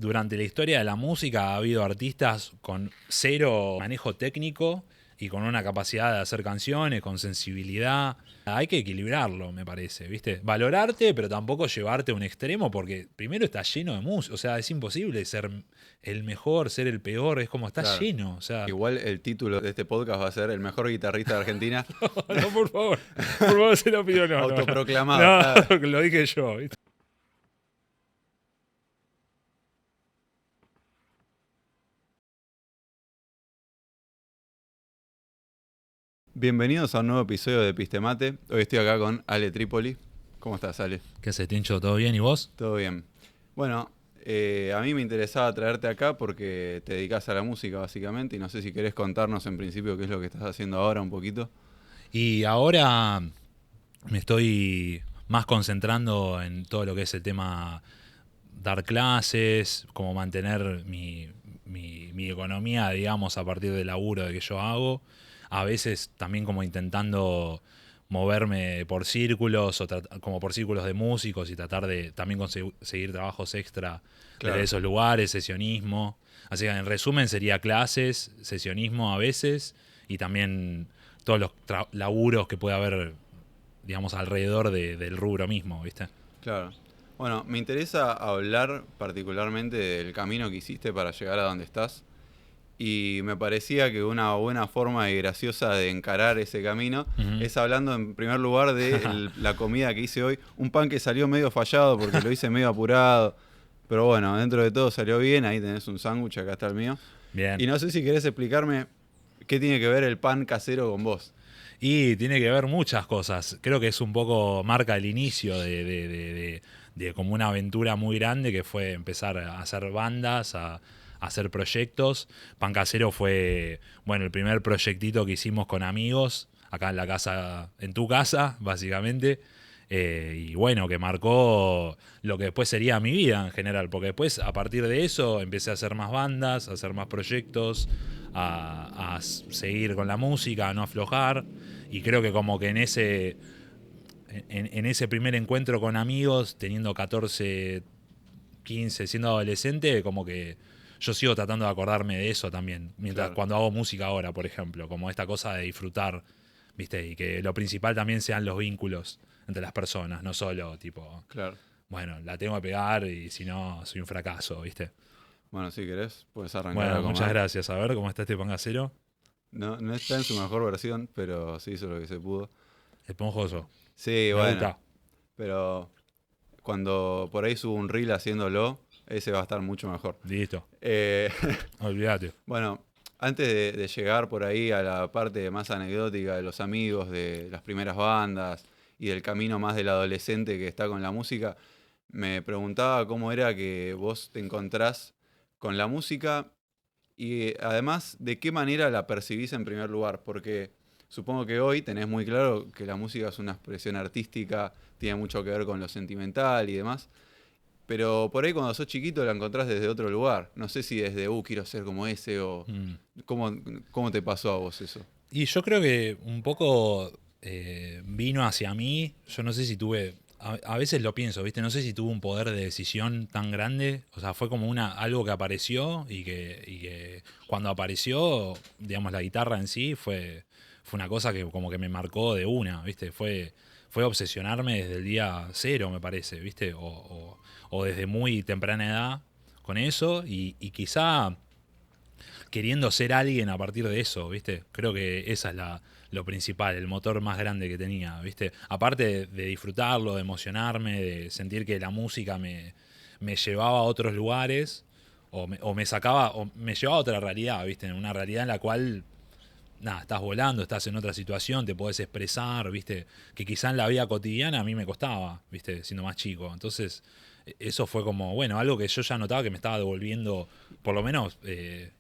durante la historia de la música ha habido artistas con cero manejo técnico y con una capacidad de hacer canciones, con sensibilidad. Hay que equilibrarlo, me parece, ¿viste? Valorarte, pero tampoco llevarte a un extremo, porque primero está lleno de música. O sea, es imposible ser el mejor, ser el peor, es como está Claro. lleno. O sea, Igual el título de este podcast va a ser El mejor guitarrista de Argentina. no, por favor, se lo pido, no, no, no. Autoproclamado. No, lo dije yo, ¿viste? Bienvenidos a un nuevo episodio de Epistemate. Hoy estoy acá con Ale Trípoli. ¿Cómo estás, Ale? ¿Qué haces, Tincho? ¿Todo bien? ¿Y vos? Todo bien. Bueno, a mí me interesaba traerte acá porque te dedicas a la música básicamente y no sé si querés contarnos en principio qué es lo que estás haciendo ahora un poquito. Y ahora me estoy más concentrando en todo lo que es el tema dar clases, como mantener mi economía, digamos, a partir del laburo de que yo hago. A veces también como intentando moverme por círculos, como por círculos de músicos y tratar de también conseguir trabajos extra Claro. desde esos lugares, sesionismo. Así que en resumen sería clases, sesionismo a veces y también todos los laburos que puede haber, digamos, alrededor del rubro mismo, ¿viste? Claro. Bueno, me interesa hablar particularmente del camino que hiciste para llegar a donde estás. Y me parecía que una buena forma y graciosa de encarar ese camino es hablando en primer lugar de la comida que hice hoy. Un pan que salió medio fallado porque lo hice medio apurado. Pero bueno, dentro de todo salió bien. Ahí tenés un sándwich, acá está el mío. Bien. Y no sé si querés explicarme qué tiene que ver el pan casero con vos. Y tiene que ver muchas cosas. Creo que es un poco marca el inicio de como una aventura muy grande que fue empezar a hacer bandas, a hacer proyectos. Pan Casero fue, bueno, el primer proyectito que hicimos con amigos, acá en la casa, en tu casa, básicamente. Y bueno, que marcó lo que después sería mi vida en general, porque después a partir de eso empecé a hacer más bandas, a hacer más proyectos, a seguir con la música, a no aflojar. Y creo que como que en ese primer encuentro con amigos, teniendo 14, 15, siendo adolescente, como que yo sigo tratando de acordarme de eso también, mientras Claro. cuando hago música ahora, por ejemplo, como esta cosa de disfrutar, ¿viste? Y que lo principal también sean los vínculos entre las personas, no solo tipo, Claro. bueno, la tengo que pegar y si no, soy un fracaso, ¿viste? Bueno, si querés, puedes arrancar a Bueno, muchas comer. gracias. A ver cómo está este pan casero. No, no está en su mejor versión, pero se hizo lo que se pudo. Esponjoso. Sí, Me bueno, gusta. pero cuando por ahí subo un reel haciéndolo, ese va a estar mucho mejor. Listo. Eh, Olvídate. bueno, antes de llegar por ahí a la parte más anecdótica de los amigos, de las primeras bandas y del camino más del adolescente que está con la música, me preguntaba cómo era que vos te encontrás con la música y además de qué manera la percibís en primer lugar, porque supongo que hoy tenés muy claro que la música es una expresión artística, tiene mucho que ver con lo sentimental y demás. Pero por ahí cuando sos chiquito la encontrás desde otro lugar. No sé si desde, quiero ser como ese o... Mm. ¿Cómo, cómo te pasó a vos eso? Y yo creo que un poco vino hacia mí. Yo no sé si tuve. A veces lo pienso, ¿viste? No sé si tuve un poder de decisión tan grande. O sea, fue como algo que apareció y que cuando apareció, digamos, la guitarra en sí fue una cosa que como que me marcó de una, ¿viste? Fue obsesionarme desde el día cero, me parece, ¿viste? O desde muy temprana edad con eso y quizá queriendo ser alguien a partir de eso, ¿viste? Creo que esa es lo principal, el motor más grande que tenía, ¿viste? Aparte de disfrutarlo, de emocionarme, de sentir que la música me llevaba a otros lugares o me sacaba, o me llevaba a otra realidad, ¿viste? Una realidad en la cual, nada, estás volando, estás en otra situación, te podés expresar, ¿viste? Que quizá en la vida cotidiana a mí me costaba, ¿viste? Siendo más chico. Entonces, eso fue como, bueno, algo que yo ya notaba que me estaba devolviendo, por lo menos,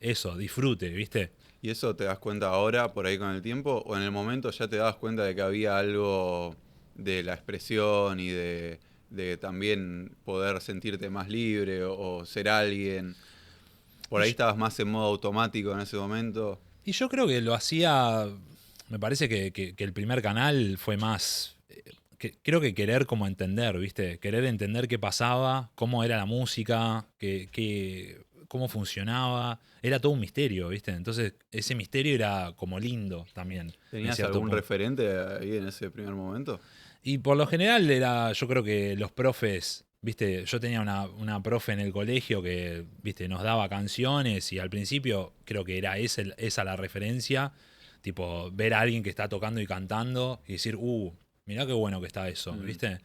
eso, disfrute, ¿viste? ¿Y eso te das cuenta ahora, por ahí con el tiempo? ¿O en el momento ya te das cuenta de que había algo de la expresión y de también poder sentirte más libre o ser alguien? ¿Por Y, ahí yo- estabas más en modo automático en ese momento? y yo creo que lo hacía, me parece que el primer canal fue más creo que querer como entender, ¿viste? Querer entender qué pasaba, cómo era la música, cómo funcionaba. Era todo un misterio, ¿viste? Entonces ese misterio era como lindo también, en ¿Tenías cierto algún punto. referente ahí en ese primer momento? Y por lo general era, yo creo que los profes, viste, yo tenía una profe en el colegio que, viste, nos daba canciones y al principio creo que era esa la referencia, tipo, ver a alguien que está tocando y cantando y decir, mirá qué bueno que está eso, Mm, viste.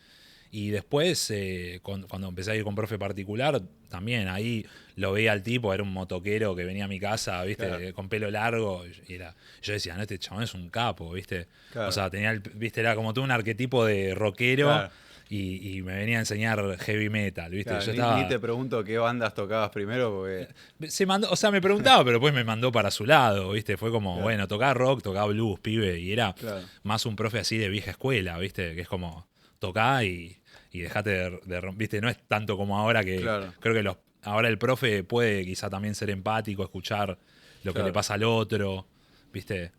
Y después, cuando empecé a ir con profe particular, también ahí lo veía al tipo, era un motoquero que venía a mi casa, claro, ¿viste? Con pelo largo. Yo decía, no, este chabón es un capo, ¿viste? O claro, sea, ¿viste? Era como todo un arquetipo de rockero claro. y me venía a enseñar heavy metal, ¿viste? Claro, Yo ni estaba. te pregunto qué bandas tocabas primero, porque. O sea, me preguntaba, pero después me mandó para su lado, ¿viste? Fue como, Claro, bueno, tocaba rock, tocaba blues, pibe, y era claro. más un profe así de vieja escuela, ¿viste? Que es como, tocá y dejate ¿viste? No es tanto como ahora que Claro, creo que ahora el profe puede quizá también ser empático, escuchar lo que le claro. pasa al otro, ¿viste?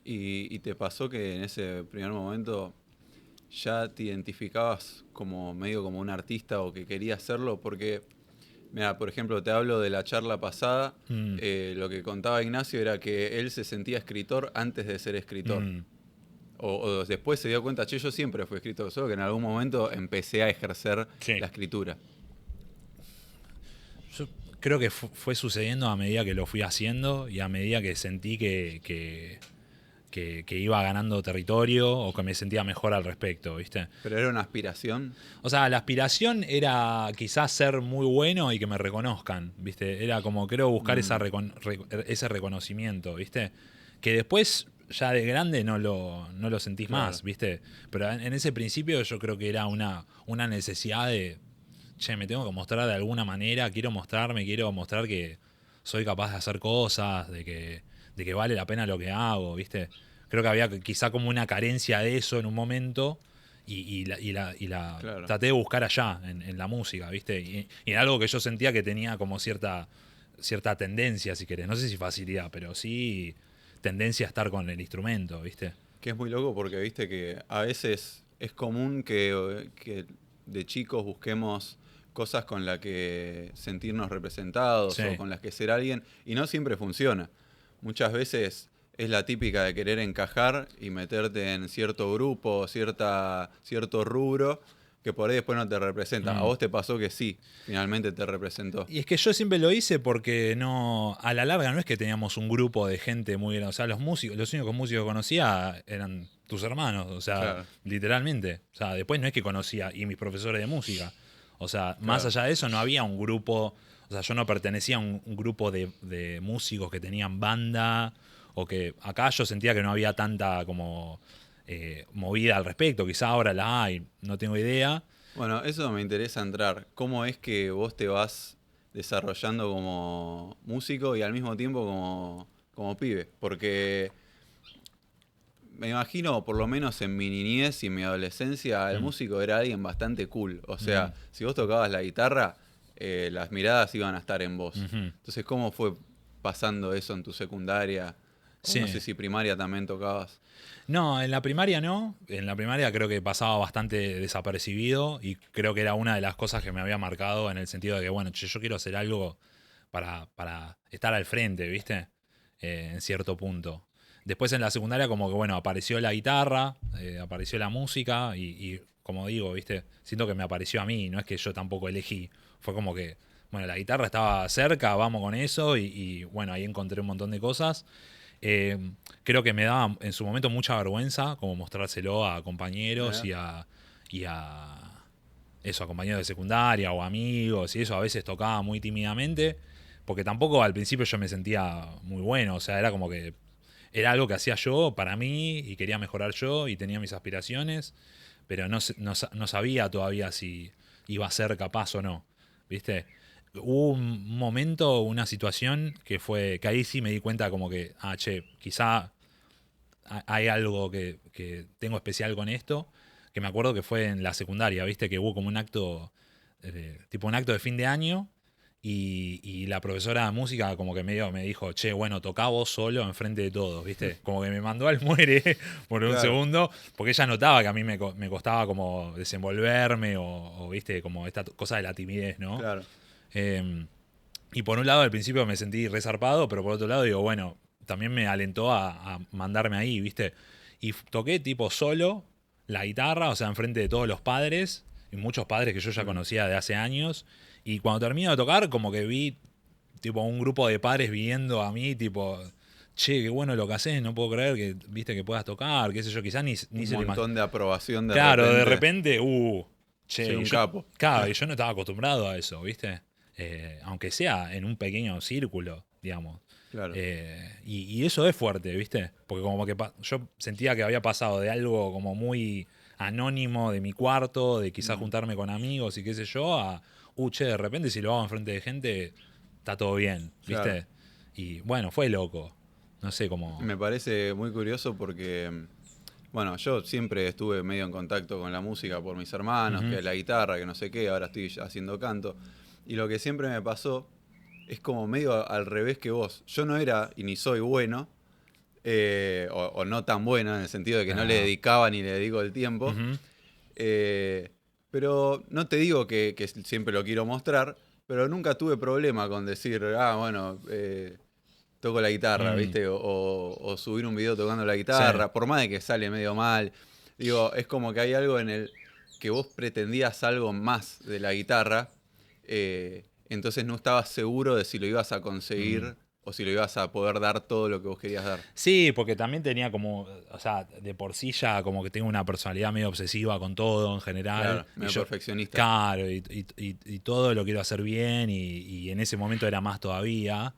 ¿Y te pasó que en ese primer momento ya te identificabas como medio como un artista o que querías serlo? Porque, mira, por ejemplo, te hablo de la charla pasada. Mm, Lo que contaba Ignacio era que él se sentía escritor antes de ser escritor. mm, O después se dio cuenta, che, yo siempre fui escritor, solo que en algún momento empecé a ejercer sí. la escritura. Yo creo que fue sucediendo a medida que lo fui haciendo y a medida que sentí que iba ganando territorio o que me sentía mejor al respecto, ¿viste? Pero era una aspiración. O sea, la aspiración era quizás ser muy bueno y que me reconozcan, ¿viste? Era como creo buscar Mm, ese reconocimiento, ¿viste? Que después ya de grande no lo sentís claro, más, ¿viste? Pero en ese principio yo creo que era una necesidad de, che, me tengo que mostrar de alguna manera, quiero mostrar que soy capaz de hacer cosas, de que vale la pena lo que hago, ¿viste? Creo que había quizá como una carencia de eso en un momento y la claro. traté de buscar allá, en la música, ¿viste? Y en algo que yo sentía que tenía como cierta tendencia, si querés. No sé si facilidad, pero sí tendencia a estar con el instrumento, ¿viste? Que es muy loco porque viste que a veces es común que de chicos busquemos cosas con las que sentirnos representados o Sí. con las que ser alguien y no siempre funciona. Muchas veces es la típica de querer encajar y meterte en cierto grupo, cierto rubro que por ahí después no te representa. A Mm. vos te pasó que sí, finalmente te representó. Y es que yo siempre lo hice porque no, a la larga no es que teníamos un grupo de gente muy grande. O sea, los únicos músicos que conocía eran tus hermanos, o sea, Claro, literalmente. O sea, después no es que conocía y mis profesores de música. O sea, más claro. allá de eso no había un grupo, o sea, yo no pertenecía a un grupo de músicos que tenían banda, o que acá yo sentía que no había tanta como movida al respecto. Quizá ahora la hay, no tengo idea. Bueno, eso me interesa entrar. ¿Cómo es que vos te vas desarrollando como músico y al mismo tiempo como pibe? Porque me imagino, por lo menos en mi niñez y en mi adolescencia, el Mm, músico era alguien bastante cool. O mm, sea, si vos tocabas la guitarra, las miradas iban a estar en vos. ujú. Entonces, ¿cómo fue pasando eso en tu secundaria? O no sé Sí. si primaria también tocabas. No, en la primaria no. En la primaria creo que pasaba bastante desapercibido y creo que era una de las cosas que me había marcado en el sentido de que, bueno, che, yo quiero hacer algo para estar al frente, ¿viste? En cierto punto. Después en la secundaria como que, bueno, apareció la guitarra, apareció la música y, como digo, ¿viste? Siento que me apareció a mí, no es que yo tampoco elegí. Fue como que, bueno, la guitarra estaba cerca, vamos con eso y bueno, ahí encontré un montón de cosas. Eh, Creo que me daba en su momento mucha vergüenza como mostrárselo a compañeros Mirá. y a eso, a compañeros de secundaria o amigos y eso. A veces tocaba muy tímidamente porque tampoco al principio yo me sentía muy bueno. O sea, era como que era algo que hacía yo para mí y quería mejorar yo y tenía mis aspiraciones, pero no sabía todavía si iba a ser capaz o no. ¿Viste? Hubo un momento, una situación que ahí sí me di cuenta como que, che, quizá hay algo que tengo especial con esto, que me acuerdo que fue en la secundaria, ¿viste? Que hubo como un acto, tipo un acto de fin de año, Y la profesora de música como que medio me dijo, che, bueno, tocá vos solo enfrente de todos, ¿viste? Como que me mandó al muere por un Claro, segundo, porque ella notaba que a mí me costaba como desenvolverme o, ¿viste? Como esta cosa de la timidez, ¿no? claro. Eh, y por un lado al principio me sentí resarpado, pero por otro lado digo, bueno, también me alentó a mandarme ahí, ¿viste? Y toqué tipo solo la guitarra, o sea, enfrente de todos los padres, y muchos padres que yo ya Mm. conocía de hace años. Y cuando termino de tocar, como que vi tipo un grupo de padres viendo a mí, tipo, che, qué bueno lo que haces, no puedo creer que viste que puedas tocar, qué sé yo, quizás ni Un se lo montón de aprobación de Claro, de repente. repente, Sí, che, y un yo, capo. claro, y yo no estaba acostumbrado a eso, ¿viste? Aunque sea en un pequeño círculo, digamos. Claro. Y eso es fuerte, ¿viste? Porque como que yo sentía que había pasado de algo como muy anónimo de mi cuarto, de quizás Mm, juntarme con amigos y qué sé yo, che, de repente si lo hago enfrente de gente, está todo bien, claro. ¿viste? Y bueno, fue loco. No sé cómo... Me parece muy curioso porque, bueno, yo siempre estuve medio en contacto con la música por mis hermanos, Ujú, que la guitarra, que no sé qué, ahora estoy haciendo canto. Y lo que siempre me pasó es como medio al revés que vos. Yo no era y ni soy bueno, o no tan bueno en el sentido de que no le ah, dedicaba ni le dedico el tiempo. ujú, Eh, pero no te digo que siempre lo quiero mostrar, pero nunca tuve problema con decir, bueno, toco la guitarra, mm, ¿viste? O subir un video tocando la sí. guitarra, por más de que sale medio mal. Digo, es como que hay algo en el que vos pretendías algo más de la guitarra, entonces no estabas seguro de si lo ibas a Mm. conseguir o si lo ibas a poder dar todo lo que vos querías dar. Sí, porque también tenía como, o sea, de por sí ya como que tengo una personalidad medio obsesiva con todo en general. Claro, Y medio yo, perfeccionista. claro, y todo lo quiero hacer bien y en ese momento era más todavía.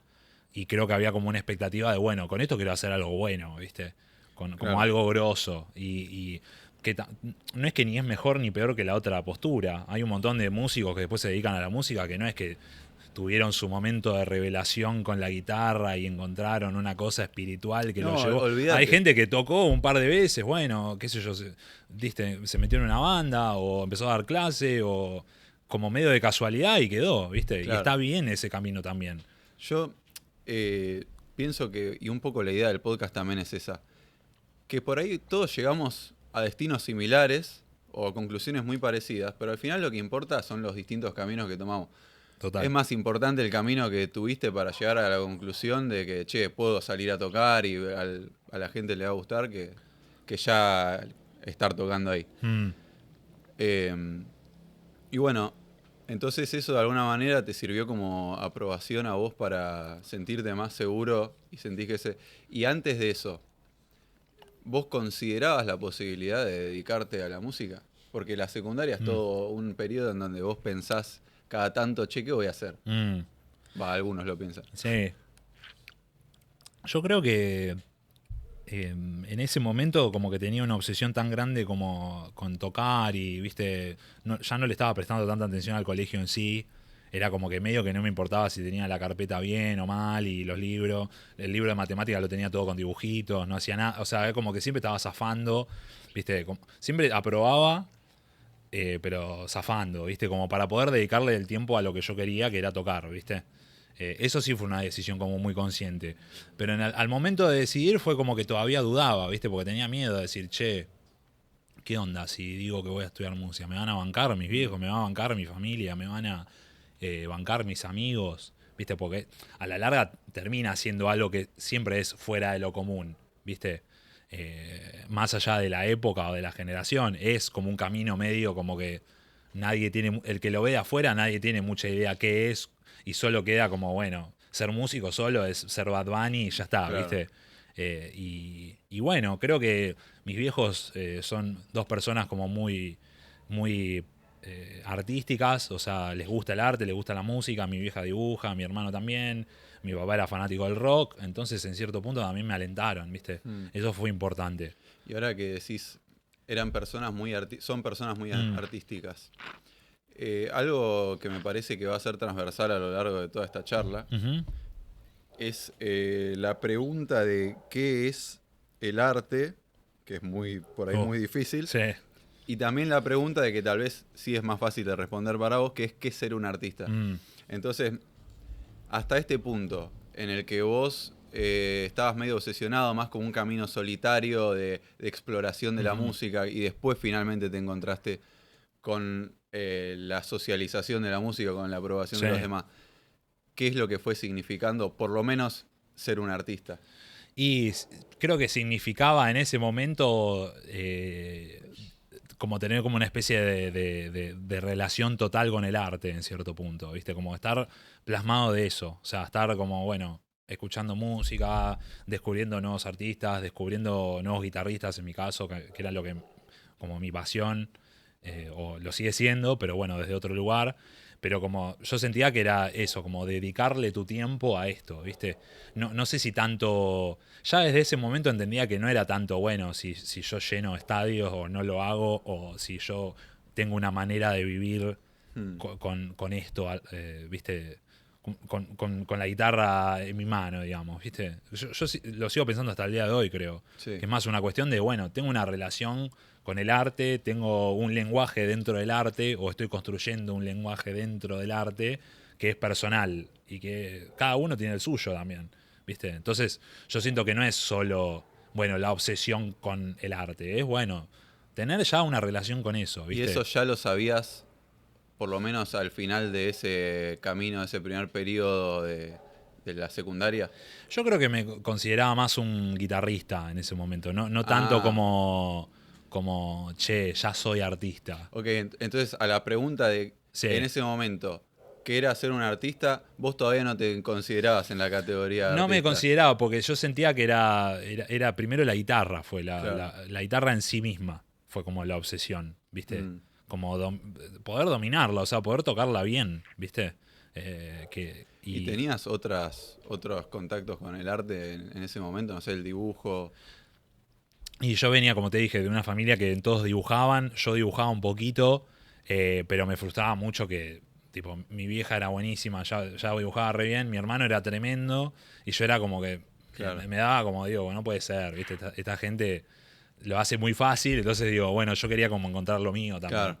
Y creo que había como una expectativa de, bueno, con esto quiero hacer algo bueno, ¿viste? Como Claro. algo grosso. Y que no es que ni es mejor ni peor que la otra postura. Hay un montón de músicos que después se dedican a la música que no es que tuvieron su momento de revelación con la guitarra y encontraron una cosa espiritual que lo No, llevó. Hay olvídate. gente que tocó un par de veces, bueno, qué sé yo, se metió en una banda o empezó a dar clase o como medio de casualidad y quedó, ¿viste? Y Claro. está bien ese camino también. Yo pienso que, y un poco la idea del podcast también es esa, que por ahí todos llegamos a destinos similares o a conclusiones muy parecidas, pero al final lo que importa son los distintos caminos que tomamos. Es Total. más importante el camino que tuviste para llegar a la conclusión de que, che, puedo salir a tocar y a la gente le va a gustar que ya estar tocando ahí. Mm. Eh, y bueno, entonces eso de alguna manera te sirvió como aprobación a vos para sentirte más seguro y sentir que ese... Y antes de eso, ¿vos considerabas la posibilidad de dedicarte a la música? Porque la secundaria es Mm. todo un periodo en donde vos pensás cada tanto, che, ¿qué voy a hacer? Mm. Va, algunos lo piensan. Sí. Yo creo que en ese momento como que tenía una obsesión tan grande como con tocar y, viste, ya no le estaba prestando tanta atención al colegio en sí. Era como que medio que no me importaba si tenía la carpeta bien o mal y los libros. El libro de matemáticas lo tenía todo con dibujitos, no hacía nada. O sea, como que siempre estaba zafando, viste, siempre aprobaba, pero zafando, viste, como para poder dedicarle el tiempo a lo que yo quería, que era tocar, viste. Eso sí fue una decisión como muy consciente. Pero al momento de decidir fue como que todavía dudaba, ¿viste? Porque tenía miedo de decir, che, ¿qué onda si digo que voy a estudiar música? ¿Me van a bancar mis Mm, viejos? ¿Me va a bancar mi familia? ¿Me van a bancar mis amigos? ¿Viste? Porque a la larga termina siendo algo que siempre es fuera de lo común, ¿viste? Más allá de la época o de la generación, es como un camino medio como que nadie tiene, el que lo ve de afuera, nadie tiene mucha idea qué es y solo queda como, bueno, ser músico solo es ser Bad Bunny y ya está, claro. ¿viste? Y bueno, creo que mis viejos son dos personas como muy artísticas, o sea, les gusta el arte, les gusta la música, mi vieja dibuja, mi hermano también, mi papá era fanático del rock, entonces en cierto punto también me alentaron, ¿viste? Mm. Eso fue importante. Y ahora que decís, eran personas muy son personas muy Mm, artísticas. Algo que me parece que va a ser transversal a lo largo de toda esta charla ujú. es la pregunta de qué es el arte, que es muy por ahí Oh, muy difícil, sí. y también la pregunta de que tal vez sí es más fácil de responder para vos, que es qué es ser un artista. Mm, Entonces, hasta este punto, en el que vos estabas medio obsesionado, más como un camino solitario de exploración de la música, y después finalmente te encontraste con la socialización de la música, con la aprobación de los demás. ¿Qué es lo que fue significando, por lo menos, ser un artista? Y creo que significaba en ese momento como tener como una especie de relación total con el arte en cierto punto, ¿viste? Como estar plasmado de eso, o sea, estar como, bueno, escuchando música, descubriendo nuevos artistas, descubriendo nuevos guitarristas en mi caso, que era lo que, como mi pasión, o lo sigue siendo, pero bueno, desde otro lugar. Pero como yo sentía que era eso, como dedicarle tu tiempo a esto, ¿viste? No sé si tanto... Ya desde ese momento entendía que no era tanto, bueno, si yo lleno estadios o no lo hago, o si yo tengo una manera de vivir con esto, ¿viste? Con la guitarra en mi mano, digamos, ¿viste? Yo lo sigo pensando hasta el día de hoy, creo. Sí. Que es más una cuestión de, bueno, tengo una relación con el arte, tengo un lenguaje dentro del arte, o estoy construyendo un lenguaje dentro del arte que es personal y que cada uno tiene el suyo también, ¿viste? Entonces yo siento que no es solo, bueno, la obsesión con el arte, es, bueno, tener ya una relación con eso, ¿viste? ¿Y eso ya lo sabías, por lo menos al final de ese camino, de ese primer periodo de la secundaria? Yo creo que me consideraba más un guitarrista en ese momento, no tanto como, che, ya soy artista. Ok, entonces a la pregunta de Sí. en ese momento, ¿qué era ser un artista? Vos todavía no te considerabas en la categoría de No me artista. consideraba porque yo sentía que era primero la guitarra, fue Claro. la guitarra en sí misma, fue como la obsesión, ¿viste? Como poder dominarla, o sea, poder tocarla bien, ¿viste? ¿Y tenías otros contactos con el arte en ese momento? No sé, el dibujo. Y yo venía, como te dije, de una familia que todos dibujaban, yo dibujaba un poquito, pero me frustraba mucho que, tipo, mi vieja era buenísima, ya dibujaba re bien, mi hermano era tremendo, y yo era como que, Claro. me daba como, digo, no puede ser, ¿viste? Esta gente lo hace muy fácil, entonces digo, bueno, yo quería como encontrar lo mío también, Claro.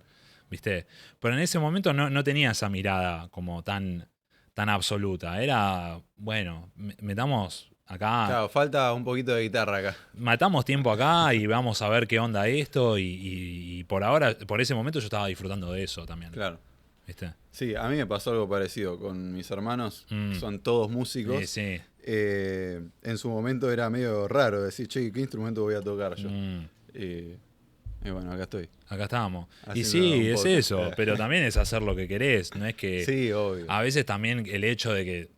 ¿viste? Pero en ese momento no tenía esa mirada como tan absoluta, era, bueno, metamos acá... Claro, falta un poquito de guitarra acá. Matamos tiempo acá y vamos a ver qué onda esto y por ahora, por ese momento yo estaba disfrutando de eso también. Claro. ¿Viste? Sí, a mí me pasó algo parecido con mis hermanos, son todos músicos. Sí. En su momento era medio raro decir, che, ¿qué instrumento voy a tocar yo? Mm. Y bueno, acá estoy. Acá estamos. Y Haciendo sí, un es podcast. eso, pero también es hacer lo que querés, no es que... Sí, obvio. A veces también el hecho de que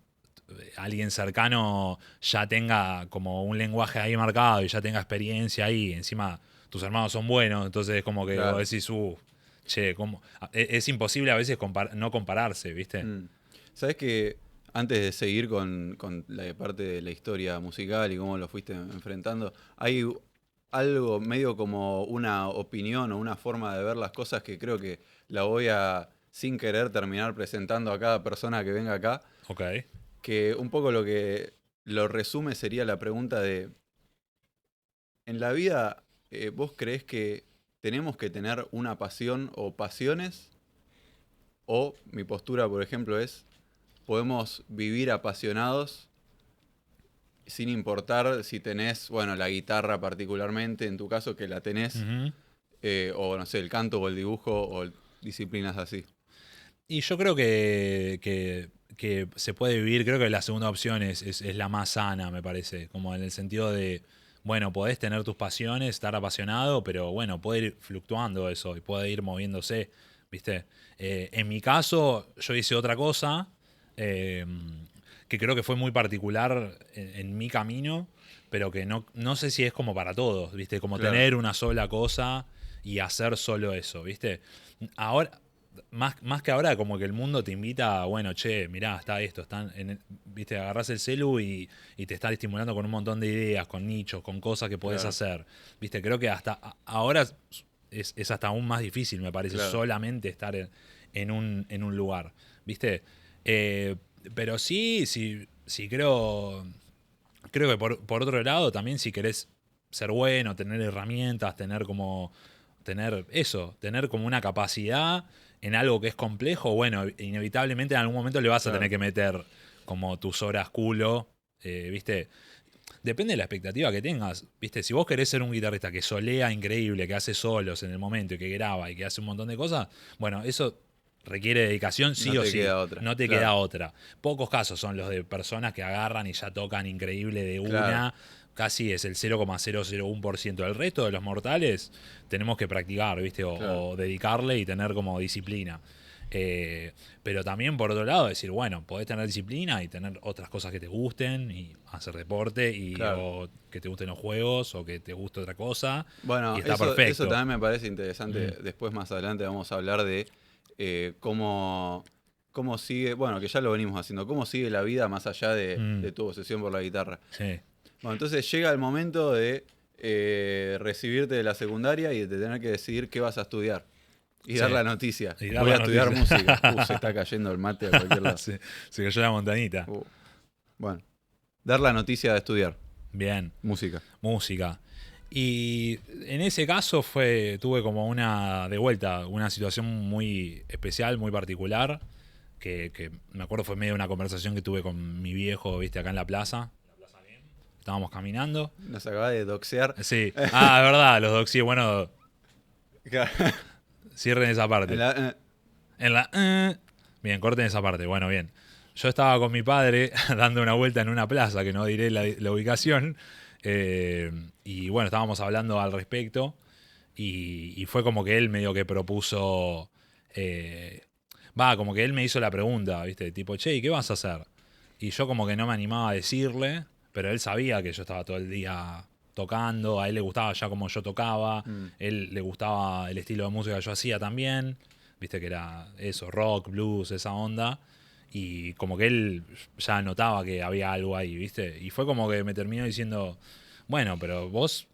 alguien cercano ya tenga como un lenguaje ahí marcado y ya tenga experiencia ahí, encima tus hermanos son buenos, entonces es como que Claro. vos decís, che, ¿cómo? Es imposible a veces no compararse, ¿viste? ¿Sabés que antes de seguir con la parte de la historia musical y cómo lo fuiste enfrentando, hay algo medio como una opinión o una forma de ver las cosas que creo que la voy a, sin querer, terminar presentando a cada persona que venga acá? Ok. Que un poco lo que lo resume sería la pregunta de, en la vida, ¿vos creés que tenemos que tener una pasión o pasiones? O mi postura, por ejemplo, es, podemos vivir apasionados sin importar si tenés, bueno, la guitarra particularmente, en tu caso que la tenés, o no sé, el canto o el dibujo o disciplinas así. Y yo creo que se puede vivir, creo que la segunda opción es la más sana, me parece, como en el sentido de, bueno, podés tener tus pasiones, estar apasionado, pero bueno, puede ir fluctuando eso y puede ir moviéndose, ¿viste? En mi caso, yo hice otra cosa que creo que fue muy particular en mi camino, pero que no sé si es como para todos, ¿viste? Como Claro. tener una sola cosa y hacer solo eso, ¿viste? Ahora, más que ahora, como que el mundo te invita a, bueno, che, mirá, está esto, viste, agarrás el celu y te está estimulando con un montón de ideas, con nichos, con cosas que podés Claro. hacer. Viste, creo que hasta ahora es hasta aún más difícil, me parece, Claro. solamente estar en un lugar. ¿Viste? Pero sí, creo que por otro lado, también si querés ser bueno, tener herramientas, tener como una capacidad en algo que es complejo, bueno, inevitablemente en algún momento le vas a Claro. tener que meter como tus horas culo, ¿viste? Depende de la expectativa que tengas, ¿viste? Si vos querés ser un guitarrista que solea increíble, que hace solos en el momento y que graba y que hace un montón de cosas, bueno, eso requiere dedicación sí No o te sí. queda otra. No te Claro. queda otra. Pocos casos son los de personas que agarran y ya tocan increíble de una. Claro. Casi es el 0,001%. El resto de los mortales tenemos que practicar, ¿viste? Claro. O dedicarle y tener como disciplina. Pero también por otro lado decir, bueno, podés tener disciplina y tener otras cosas que te gusten y hacer deporte y Claro. o que te gusten los juegos o que te guste otra cosa. Bueno, Y está eso perfecto. también me parece interesante. Después, más adelante, vamos a hablar de cómo sigue, bueno, que ya lo venimos haciendo, cómo sigue la vida más allá de tu obsesión por la guitarra. Sí. Bueno, entonces llega el momento de recibirte de la secundaria y de tener que decidir qué vas a estudiar. Y Sí. dar la noticia. Y dar Voy la a estudiar noticia. música. Se está cayendo el mate a cualquier lado. se cayó la montañita. Bueno, dar la noticia de estudiar Bien. música. Música. Y en ese caso tuve como de vuelta, una situación muy especial, muy particular, que me acuerdo fue medio de una conversación que tuve con mi viejo, viste, acá en la plaza. Estábamos caminando. Nos acaba de doxear. Sí. Es verdad, los doxí, bueno, cierren esa parte. Bien, corten esa parte, bueno, bien. Yo estaba con mi padre dando una vuelta en una plaza, que no diré la ubicación, y bueno, estábamos hablando al respecto, y fue como que él medio que propuso, como que él me hizo la pregunta, ¿viste? Tipo, che, ¿y qué vas a hacer? Y yo como que no me animaba a decirle, pero él sabía que yo estaba todo el día tocando, a él le gustaba ya como yo tocaba, él le gustaba el estilo de música que yo hacía también, viste que era eso, rock, blues, esa onda. Y como que él ya notaba que había algo ahí, ¿viste? Y fue como que me terminó diciendo, bueno, pero vos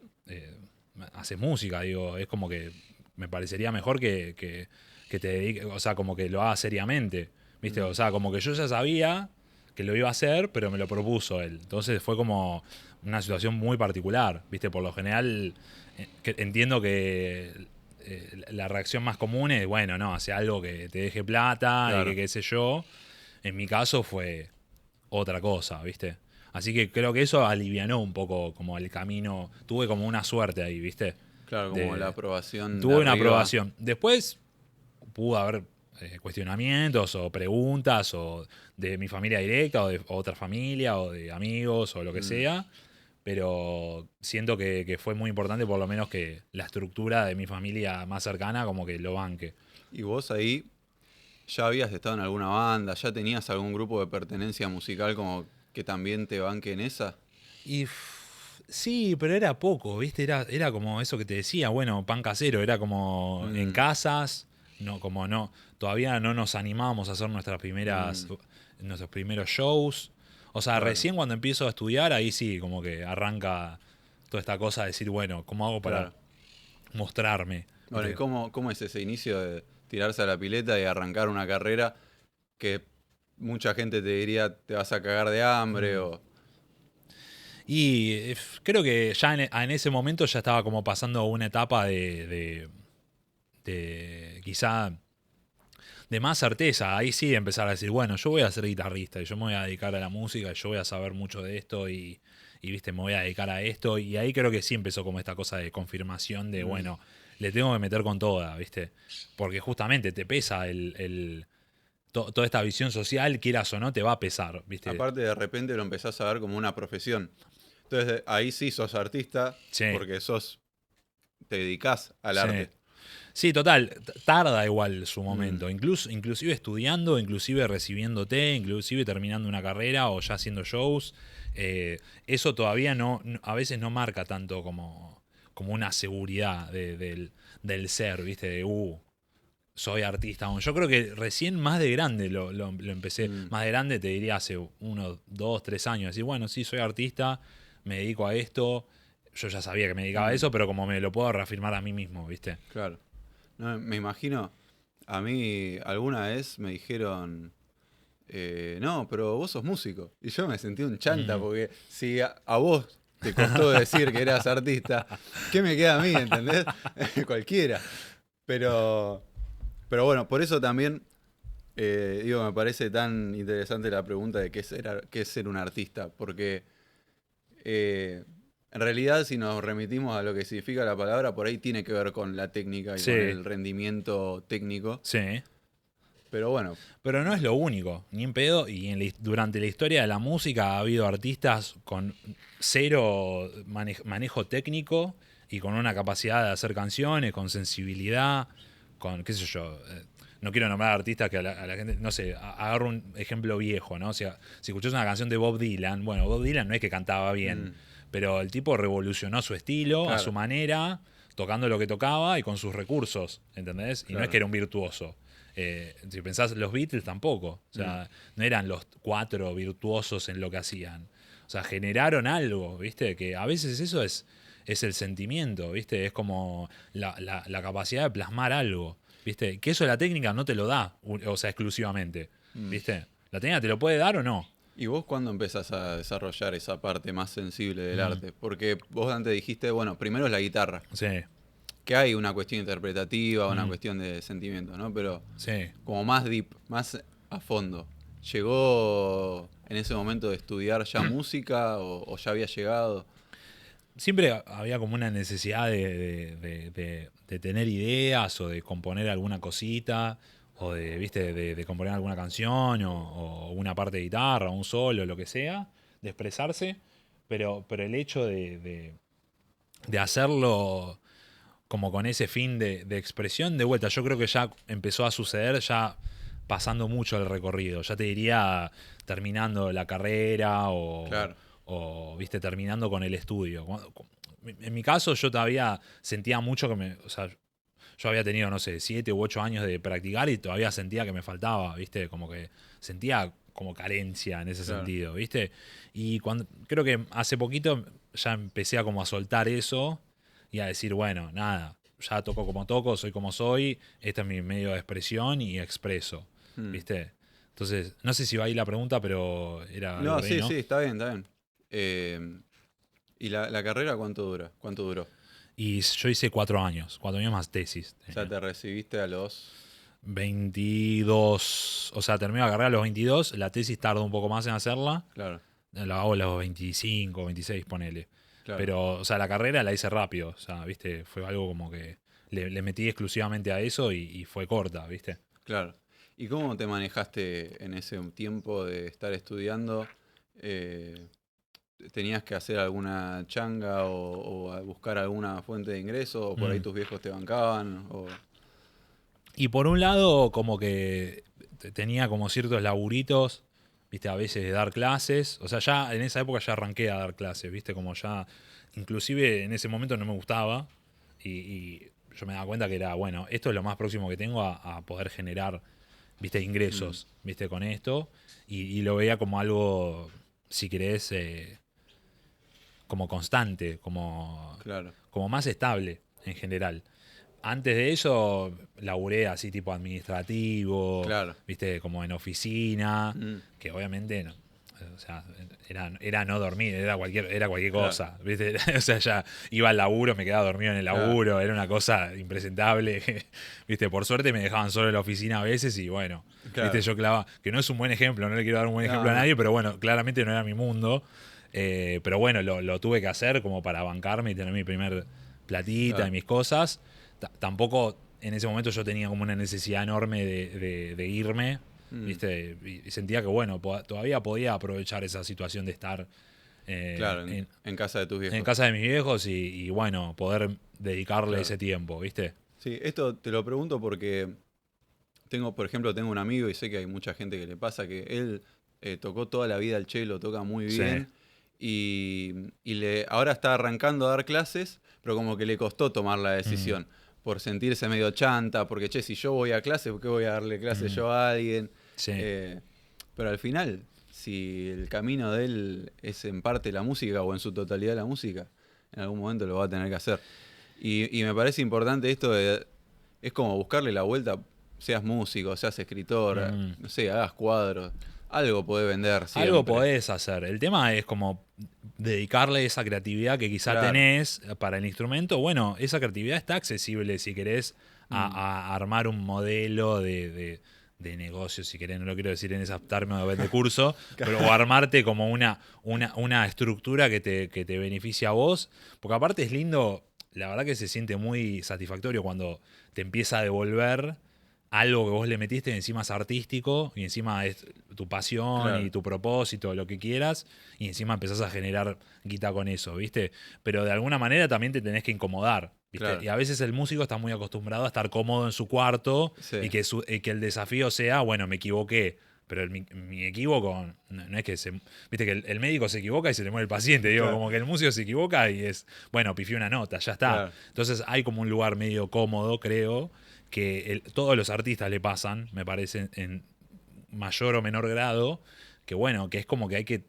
haces música, digo, es como que me parecería mejor que te dediques, o sea, como que lo hagas seriamente, ¿viste? O sea, como que yo ya sabía que lo iba a hacer, pero me lo propuso él. Entonces fue como una situación muy particular, ¿viste? Por lo general, entiendo que la reacción más común es, bueno, no, hace algo que te deje plata, Claro. y que qué sé yo. En mi caso fue otra cosa, ¿viste? Así que creo que eso alivianó un poco como el camino. Tuve como una suerte ahí, ¿viste? Claro, como la aprobación. Tuve de una arriba. aprobación. Después pudo haber cuestionamientos o preguntas o de mi familia directa o de otra familia o de amigos o lo que sea. Pero siento que fue muy importante por lo menos que la estructura de mi familia más cercana como que lo banque. ¿Y vos ahí ya habías estado en alguna banda? ¿Ya tenías algún grupo de pertenencia musical como que también te banque en esa? Y sí, pero era poco, ¿viste? Era como eso que te decía, bueno, pan casero, era como en casas, todavía no nos animábamos a hacer nuestros primeros shows. O sea, Claro. recién cuando empiezo a estudiar, ahí sí, como que arranca toda esta cosa de decir, bueno, ¿cómo hago para Claro. mostrarme? Bueno, ¿y ¿Viste? cómo es ese inicio de tirarse a la pileta y arrancar una carrera que mucha gente te diría te vas a cagar de hambre o... Y creo que ya en ese momento ya estaba como pasando una etapa de quizá de más certeza. Ahí sí empezar a decir, bueno, yo voy a ser guitarrista y yo me voy a dedicar a la música y yo voy a saber mucho de esto y viste, me voy a dedicar a esto. Y ahí creo que sí empezó como esta cosa de confirmación de, bueno, le tengo que meter con toda, ¿viste? Porque justamente te pesa toda esta visión social, quieras o no, te va a pesar, ¿viste? Aparte, de repente lo empezás a ver como una profesión. Entonces ahí sí sos artista Sí. porque te dedicás al Sí. arte. Sí, total, tarda igual su momento, inclusive estudiando, inclusive recibiéndote, inclusive terminando una carrera o ya haciendo shows, eso todavía a veces no marca tanto como una seguridad del ser, ¿viste? Soy artista. Yo creo que recién más de grande lo empecé, más de grande te diría hace 1, 2, 3 años, decir, bueno, sí, soy artista, me dedico a esto, yo ya sabía que me dedicaba a eso, pero como me lo puedo reafirmar a mí mismo, ¿viste? Claro. No, me imagino, a mí alguna vez me dijeron, no, pero vos sos músico. Y yo me sentí un chanta porque si a vos te costó decir que eras artista, ¿qué me queda a mí, entendés? Cualquiera. Pero bueno, por eso también Digo, me parece tan interesante la pregunta de qué es ser un artista, porque en realidad si nos remitimos a lo que significa la palabra, por ahí tiene que ver con la técnica y con Sí, el rendimiento técnico, sí. pero bueno, Pero no es lo único, ni en pedo. Y durante la historia de la música ha habido artistas con cero manejo técnico y con una capacidad de hacer canciones, con sensibilidad, con, qué sé yo. No quiero nombrar artistas que a la gente, no sé, agarro un ejemplo viejo, ¿no? O sea, si escuchás una canción de Bob Dylan, bueno, Bob Dylan no es que cantaba bien, mm, pero el tipo revolucionó su estilo a su claro, manera, tocando lo que tocaba y con sus recursos, ¿entendés? Y no es que claro, era un virtuoso. Si pensás, los Beatles tampoco. O mm, sea, no eran los cuatro virtuosos en lo que hacían. O sea, generaron algo, ¿viste? Que a veces eso es el sentimiento, ¿viste? Es como la capacidad de plasmar algo, ¿viste? Que eso la técnica no te lo da, o sea, exclusivamente, mm. ¿viste? La técnica te lo puede dar o no. ¿Y vos cuándo empezás a desarrollar esa parte más sensible del Mm, arte? Porque vos antes dijiste, bueno, primero es la guitarra, sí, que hay una cuestión interpretativa, una mm, cuestión de sentimiento, ¿no? Pero sí. como más deep, más a fondo. ¿Llegó en ese momento de estudiar ya música o ya había llegado? Siempre había como una necesidad de tener ideas o de componer alguna cosita o de, viste, de componer alguna canción o una parte de guitarra o un solo, lo que sea, de expresarse, pero el hecho de hacerlo como con ese fin de expresión, de vuelta, yo creo que ya empezó a suceder ya pasando mucho el recorrido, ya te diría terminando la carrera Claro, o, viste, terminando con el estudio. En mi caso yo todavía sentía mucho o sea, yo había tenido, no sé, 7 u 8 años de practicar y todavía sentía que me faltaba, viste, como que sentía como carencia en ese claro. sentido, viste. Y cuando, creo que hace poquito ya empecé a como a soltar eso y a decir, bueno, nada, ya toco como toco, soy como soy, este es mi medio de expresión y expreso, Mm. viste. Entonces, no sé si va ahí la pregunta, pero era algo No, por ahí, sí, ¿no? sí, está bien, está bien. ¿Y la carrera cuánto dura? ¿Cuánto duró? Y yo hice 4 años, 4 años más tesis. O sea, te recibiste a los... 22, o sea, terminé la carrera a los 22, la tesis tardó un poco más en hacerla, Claro, la hago a los 25, 26, ponele. claro, Pero, o sea, la carrera la hice rápido, o sea, viste, fue algo como que le metí exclusivamente a eso y fue corta, viste. claro. ¿Y cómo te manejaste en ese tiempo de estar estudiando? Eh, ¿Tenías que hacer alguna changa o a buscar alguna fuente de ingreso? ¿O por ahí Mm. tus viejos te bancaban? Y por un lado, como que tenía como ciertos laburitos, viste, a veces de dar clases. O sea, ya en esa época ya arranqué a dar clases, viste, como ya, inclusive en ese momento no me gustaba. Y yo me daba cuenta que era, bueno, esto es lo más próximo que tengo a poder generar, viste, Mm, ingresos, viste, con esto. Y lo veía como algo, si querés, como constante, claro, como más estable en general. Antes de eso, laburé así tipo administrativo, claro. viste, como en oficina, Mm, que obviamente no, o sea, era no dormir, era cualquier claro, cosa, ¿viste? O sea, ya iba al laburo, me quedaba dormido en el claro, laburo, era una cosa impresentable, ¿viste? Por suerte me dejaban solo en la oficina a veces y bueno, ¿viste? claro. Yo clavaba, que no es un buen ejemplo, no le quiero dar un buen ejemplo No, a no, nadie, pero bueno, claramente no era mi mundo. Pero bueno, lo tuve que hacer como para bancarme y tener mi primer platita y claro. mis cosas. Tampoco en ese momento yo tenía como una necesidad enorme de irme, Mm, ¿viste? Y sentía que, bueno, todavía podía aprovechar esa situación de estar claro, en casa de tus en viejos. casa de mis viejos y, bueno, poder dedicarle Claro. ese tiempo, ¿viste? Sí, esto te lo pregunto porque tengo, por ejemplo, tengo un amigo y sé que hay mucha gente que le pasa que él tocó toda la vida el cello, toca muy Sí. bien y ahora está arrancando a dar clases, pero como que le costó tomar la Mm, decisión por sentirse medio chanta, porque che, si yo voy a clase, ¿por qué voy a darle clase mm, yo a alguien? sí, Eh, pero al final, si el camino de él es en parte la música o en su totalidad la música, en algún momento lo va a tener que hacer. Y me parece importante esto de, es como buscarle la vuelta, seas músico, seas escritor, mm. no sé, hagas cuadros, algo podés vender Algo siempre. podés hacer. El tema es como dedicarle esa creatividad que quizá Claro. tenés para el instrumento. Bueno, esa creatividad está accesible si querés Mm, a armar un modelo de negocio, si querés, no lo quiero decir en esa términos de curso, pero o armarte como una estructura que te beneficie a vos, porque aparte es lindo, la verdad que se siente muy satisfactorio cuando te empieza a devolver algo que vos le metiste, y encima es artístico, y encima es tu pasión y Claro, tu propósito, lo que quieras, y encima empezás a generar guita con eso, ¿viste? Pero de alguna manera también te tenés que incomodar, ¿viste? claro. Y a veces el músico está muy acostumbrado a estar cómodo en su cuarto Sí, y que el desafío sea, bueno, me equivoqué. Pero mi equívoco no es que se. Viste que el médico se equivoca y se le muere el paciente. Digo, claro, como que el músico se equivoca y es. Bueno, pifié una nota, ya está. claro. Entonces hay como un lugar medio cómodo, creo, que todos los artistas le pasan, me parece, en mayor o menor grado. Que bueno, que es como que hay que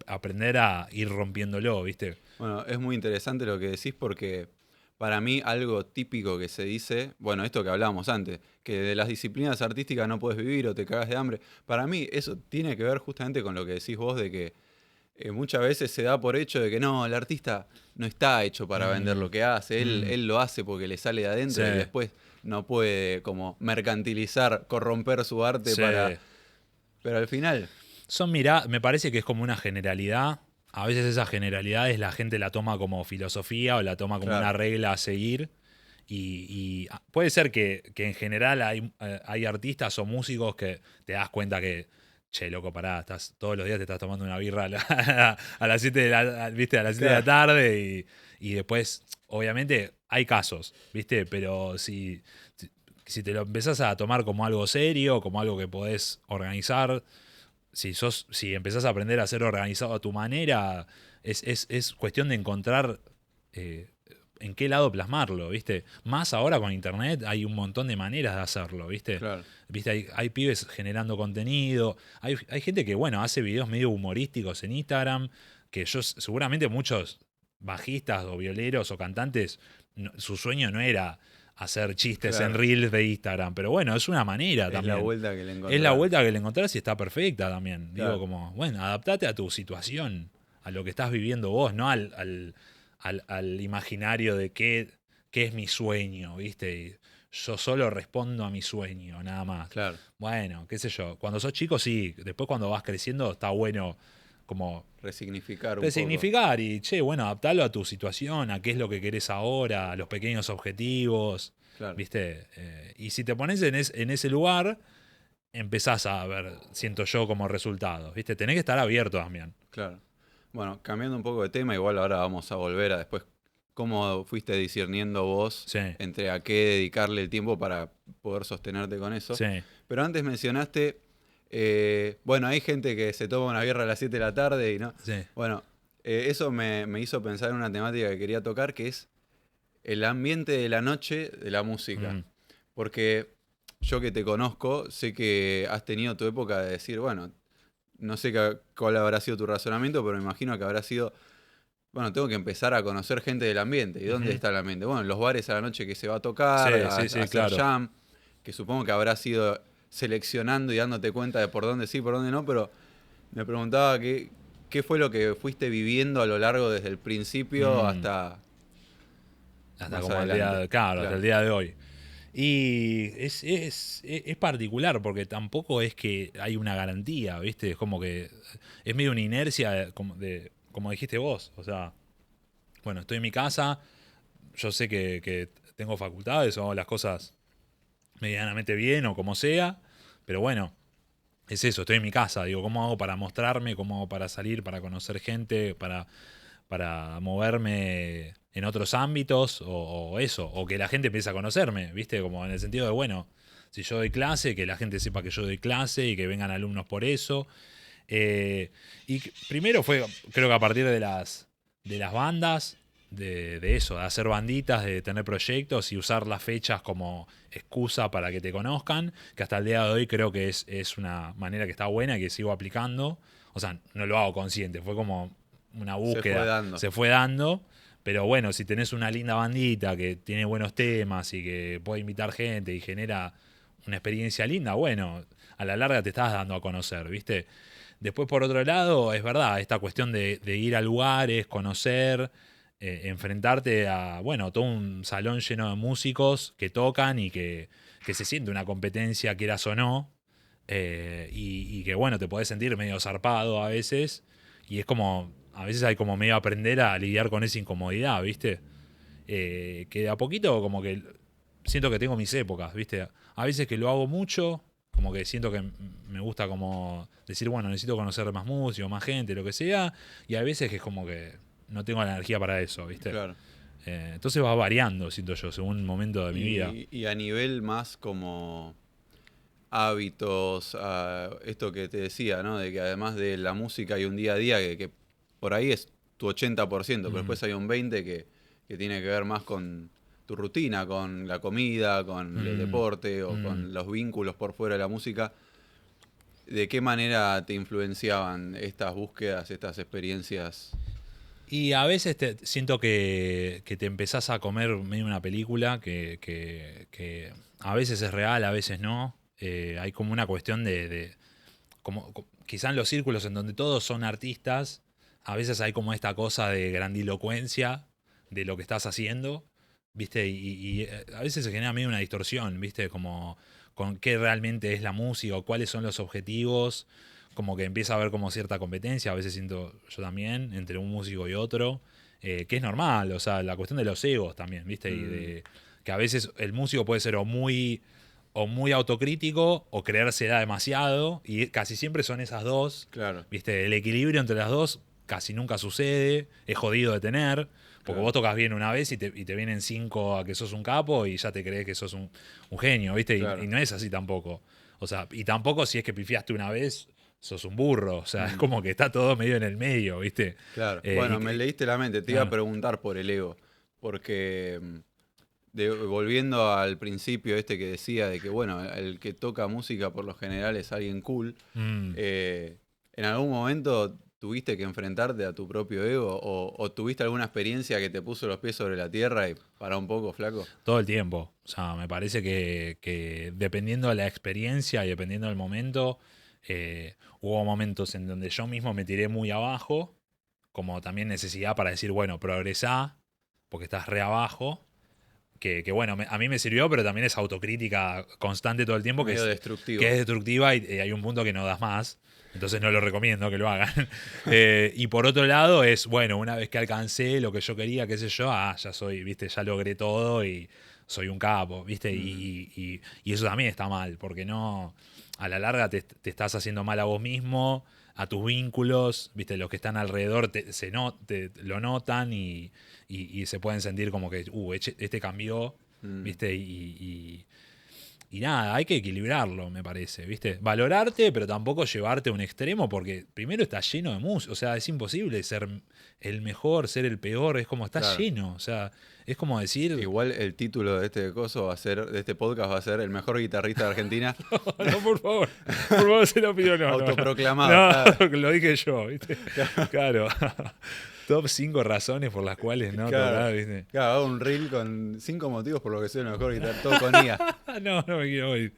aprender a ir rompiéndolo, ¿viste? Bueno, es muy interesante lo que decís porque para mí algo típico que se dice, bueno, esto que hablábamos antes, que de las disciplinas artísticas no puedes vivir o te cagas de hambre, para mí eso tiene que ver justamente con lo que decís vos de que muchas veces se da por hecho de que no, el artista no está hecho para vender Mm, lo que hace, mm, él lo hace porque le sale de sí, adentro y después no puede como mercantilizar, corromper su arte para... sí. Pero al final, Me parece que es como una generalidad. A veces esas generalidades la gente la toma como filosofía o la toma como una claro, regla a seguir. Y puede ser que en general hay artistas o músicos que te das cuenta que, che, loco, pará, todos los días te estás tomando una birra a las 7 ¿viste? A las 7 de la claro, tarde y después, obviamente, hay casos, ¿viste? Pero si te lo empezás a tomar como algo serio, como algo que podés organizar, si empezás a aprender a ser organizado a tu manera, es cuestión de encontrar eh, en qué lado plasmarlo, ¿viste? Más ahora con internet hay un montón de maneras de hacerlo, ¿viste? claro. ¿Viste? Hay pibes generando contenido, hay gente que, bueno, hace videos medio humorísticos en Instagram, que seguramente muchos bajistas o violeros o cantantes, su sueño no era hacer chistes en Claro, reels de Instagram, pero bueno, es una manera es la también. vuelta que le Es la encontraron. vuelta que le encontrás y está perfecta también. Digo, Claro. como, bueno, adaptate a tu situación, a lo que estás viviendo vos, no al imaginario de qué es mi sueño, ¿viste? Y yo solo respondo a mi sueño, nada más. Claro, Bueno, qué sé yo. Cuando sos chico, sí. Después, cuando vas creciendo, está bueno como resignificar un poco. resignificar y, che, bueno, adaptarlo a tu situación, a qué es lo que querés ahora, a los pequeños objetivos, Claro, ¿viste? Y si te pones en ese lugar, empezás a ver, siento yo, como resultados, ¿viste? Tenés que estar abierto también. claro. Bueno, cambiando un poco de tema, igual ahora vamos a volver a después cómo fuiste discerniendo vos Sí, entre a qué dedicarle el tiempo para poder sostenerte con eso. sí, Pero antes mencionaste, bueno, hay gente que se toma una birra a las 7 de la tarde y no. sí. Bueno, eso me hizo pensar en una temática que quería tocar, que es el ambiente de la noche de la música. Mm, Porque yo que te conozco, sé que has tenido tu época de decir, bueno, no sé cuál habrá sido tu razonamiento, pero me imagino que habrá sido, bueno, tengo que empezar a conocer gente del ambiente. ¿Y dónde ujú. está el ambiente? Bueno, en los bares a la noche que se va a Sí, tocar, a sí, sí, hacer claro. jam, que supongo que habrá sido seleccionando y dándote cuenta de por dónde sí, por dónde no, pero me preguntaba qué fue lo que fuiste viviendo a lo largo desde el principio Mm, hasta hasta más como el día adelante. claro, hasta el Claro, dde hoy. Y es particular porque tampoco es que hay una garantía, ¿viste? Es como que es medio una inercia como dijiste vos. O sea, bueno, estoy en mi casa, yo sé que tengo facultades o hago las cosas medianamente bien o como sea, pero bueno, es eso, estoy en mi casa, digo, ¿cómo hago para mostrarme? ¿Cómo hago para salir, para conocer gente, para moverme en otros ámbitos o eso, o que la gente empiece a conocerme, ¿viste? Como en el sentido de, bueno, si yo doy clase, que la gente sepa que yo doy clase y que vengan alumnos por eso. Primero fue, creo que a partir de las bandas, de eso, de hacer banditas, de tener proyectos y usar las fechas como excusa para que te conozcan, que hasta el día de hoy creo que es una manera que está buena y que sigo aplicando. O sea, no lo hago consciente, fue como una se fue búsqueda, dando. se fue dando. Pero bueno, si tenés una linda bandita que tiene buenos temas y que puede invitar gente y genera una experiencia linda, bueno, a la larga te estás dando a conocer, ¿viste? Después, por otro lado, es verdad, esta cuestión de ir a lugares, conocer, enfrentarte a, bueno, todo un salón lleno de músicos que tocan y que se siente una competencia, quieras o no. y que bueno, te podés sentir medio zarpado a veces, y es como, a veces hay como medio aprender a lidiar con esa incomodidad, ¿viste? Que de a poquito como que siento que tengo mis épocas, ¿viste? A veces que lo hago mucho, como que siento que me gusta como decir, bueno, necesito conocer más músicos, más gente, lo que sea, y hay veces que es como que no tengo la energía para eso, ¿viste? Claro. Entonces va variando, siento yo, según el momento de mi vida. Y a nivel más como hábitos, esto que te decía, ¿no? De que además de la música hay un día a día que por ahí es tu 80%, pero después hay un 20% que tiene que ver más con tu rutina, con la comida, con el deporte o con los vínculos por fuera de la música. ¿De qué manera te influenciaban estas búsquedas, estas experiencias? Y a veces siento que te empezás a comer medio una película que a veces es real, a veces no. Hay como una cuestión como quizá en los círculos en donde todos son artistas, a veces hay como esta cosa de grandilocuencia de lo que estás haciendo, ¿viste? Y a veces se genera medio una distorsión, ¿viste? Como con qué realmente es la música o cuáles son los objetivos, como que empieza a haber como cierta competencia, a veces siento yo también, entre un músico y otro, que es normal, o sea, la cuestión de los egos también, ¿viste? Y de que a veces el músico puede ser o muy autocrítico o creérsela demasiado, y casi siempre son esas dos, Claro, ¿viste? El equilibrio entre las dos casi nunca sucede, es jodido de tener, porque claro. vos tocas bien una vez y te vienen 5 a que sos un capo y ya te crees que sos un genio, ¿viste? Y Claro. no es así tampoco. O sea, y tampoco si es que pifiaste una vez, sos un burro. O sea, es como que está todo medio en el medio, ¿viste? Claro. Bueno, me leíste la mente, te iba a Claro. preguntar por el ego, porque volviendo al principio este que decía de que, bueno, el que toca música por lo general es alguien cool, Mm, ¿en algún momento tuviste que enfrentarte a tu propio ego o tuviste alguna experiencia que te puso los pies sobre la tierra y para un poco, flaco? todo el tiempo. O sea, me parece que dependiendo de la experiencia y dependiendo del momento, hubo momentos en donde yo mismo me tiré muy abajo, como también necesidad para decir, bueno, progresá, porque estás re abajo. Que bueno, a mí me sirvió, pero también es autocrítica constante todo el tiempo, Medio que destructivo. es destructiva y hay un punto que no das más. Entonces no lo recomiendo que lo hagan. Y por otro lado es, bueno, una vez que alcancé lo que yo quería, qué sé yo, ya soy, viste, ya logré todo y soy un capo, viste, y eso también está mal, porque no, a la larga te estás haciendo mal a vos mismo, a tus vínculos, viste, los que están alrededor te lo notan y se pueden sentir como que, este cambió, Mm, viste, y nada, hay que equilibrarlo, me parece, ¿viste? Valorarte, pero tampoco llevarte a un extremo, porque primero está lleno de música. O sea, es imposible ser el mejor, ser el peor, es como está claro. lleno. O sea, es como decir. Igual el título de este coso va a ser, de este podcast va a ser el mejor guitarrista de Argentina, No, por favor, se lo pido, no, no, no. autoproclamado. Claro, No, lo dije yo, ¿viste? Claro. Top 5 razones por las cuales no claro. tocar, ¿viste? Claro, hago un reel con 5 motivos por los que soy el mejor guitarrista, todo con IA. No, no me quiero ir.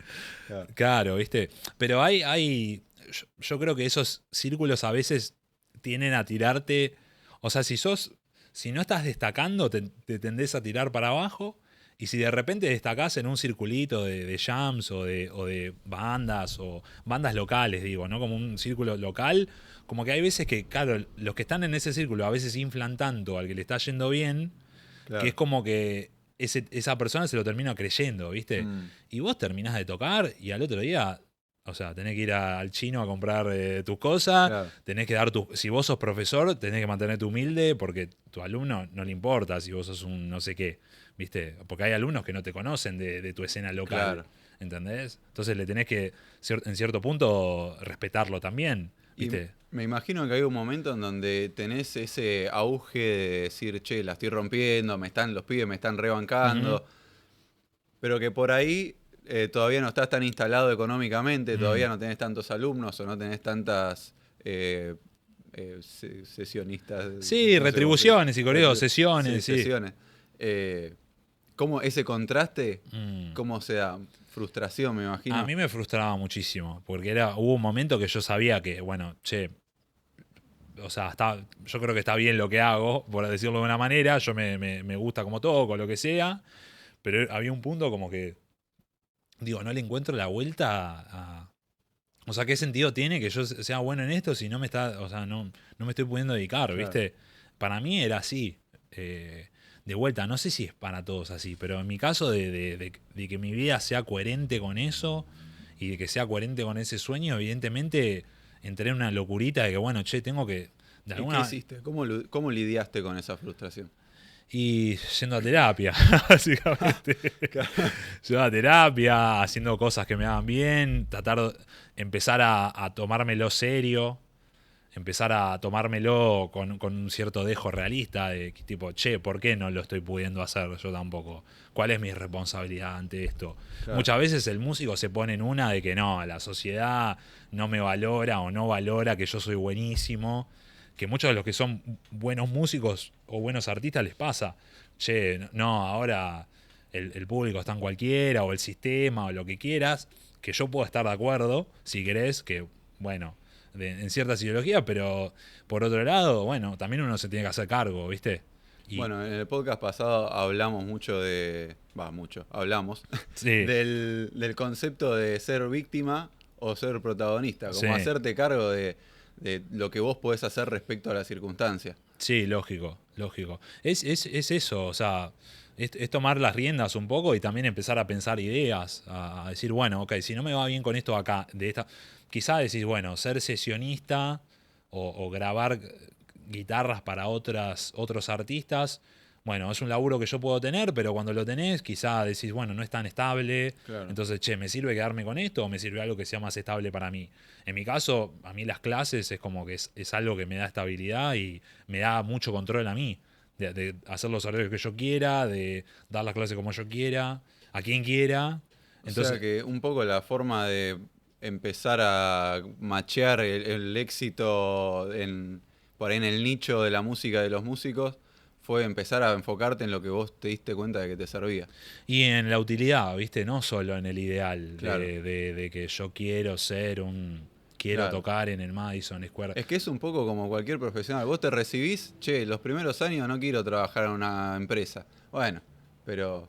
Claro. Claro, ¿viste? Pero yo creo que esos círculos a veces tienden a tirarte, o sea, si no estás destacando, te tendés a tirar para abajo, y si de repente destacás en un circulito de jams o de bandas, o bandas locales, digo, ¿no? Como un círculo local, como que hay veces que, claro, los que están en ese círculo a veces inflan tanto al que le está yendo bien, que es Claro. como que esa persona se lo termina creyendo, ¿viste? Mm, Y vos terminás de tocar y al otro día, o sea, tenés que ir al chino a comprar tus cosas, claro. tenés que dar si vos sos profesor, tenés que mantenerte humilde porque tu alumno no le importa si vos sos un no sé qué, ¿viste? Porque hay alumnos que no te conocen de tu escena local, Claro. ¿entendés? Entonces le tenés que, en cierto punto, respetarlo también, Y ¿viste? me imagino que hay un momento en donde tenés ese auge de decir, che, la estoy rompiendo, los pibes me están Ujú. rebancando, pero que por ahí todavía no estás tan instalado económicamente, todavía Mm. no tenés tantos alumnos o no tenés tantas eh, sesionistas, Sí, no sé cómo se dice, retribuciones y coreo, sí, sesiones, sí. sesiones. ¿Cómo ese contraste, Mm. cómo se da? Frustración, me A imagino. mí me frustraba muchísimo, porque hubo un momento que yo sabía que, bueno, che, o sea, yo creo que está bien lo que hago, por decirlo de una manera, yo me gusta como toco, lo que sea, pero había un punto como que, digo, no le encuentro la vuelta O sea, ¿qué sentido tiene que yo sea bueno en esto si no me está, o sea, no me estoy pudiendo dedicar, Claro. ¿viste? Para mí era así. De vuelta, no sé si es para todos así, pero en mi caso de que mi vida sea coherente con eso y de que sea coherente con ese sueño, evidentemente entré en una locurita de que, bueno, che, tengo que, de ¿Y qué alguna. hiciste? ¿Cómo lidiaste con esa frustración? Y yendo a terapia, básicamente. Yendo a terapia, haciendo cosas que me hagan bien, empezar a tomármelo serio, empezar a tomármelo con un cierto dejo realista, de que tipo, che, ¿por qué no lo estoy pudiendo hacer yo tampoco? ¿Cuál es mi responsabilidad ante esto? Claro. Muchas veces el músico se pone en una de que no, la sociedad no me valora o no valora que yo soy buenísimo, que muchos de los que son buenos músicos o buenos artistas les pasa, che, no, ahora el público está en cualquiera, o el sistema, o lo que quieras, que yo puedo estar de acuerdo, si querés, que, bueno, en ciertas ideologías, pero por otro lado, bueno, también uno se tiene que hacer cargo, ¿viste? Y Bueno, en el podcast pasado hablamos mucho hablamos sí, del concepto de ser víctima o ser protagonista, sí, como hacerte cargo de lo que vos podés hacer respecto a la circunstancia. sí, lógico, lógico. Es eso, o sea, es tomar las riendas un poco y también empezar a pensar ideas, a decir, bueno, ok, si no me va bien con esto acá, quizá decís, bueno, ser sesionista o grabar guitarras para otros artistas, bueno, es un laburo que yo puedo tener, pero cuando lo tenés, quizá decís, bueno, no es tan estable, Claro. entonces, che, ¿me sirve quedarme con esto o me sirve algo que sea más estable para mí? En mi caso, a mí las clases es como que es algo que me da estabilidad y me da mucho control a mí, de hacer los horarios que yo quiera, de dar las clases como yo quiera, a quien quiera. O sea Entonces, que un poco la forma de empezar a machear el éxito por ahí en el nicho de la música de los músicos fue empezar a enfocarte en lo que vos te diste cuenta de que te servía. y en la utilidad, ¿viste? No solo en el ideal Claro, de que yo quiero ser quiero claro. tocar en el Madison Square. Es que es un poco como cualquier profesional. Vos te recibís, che, los primeros años no quiero trabajar en una empresa. Bueno, pero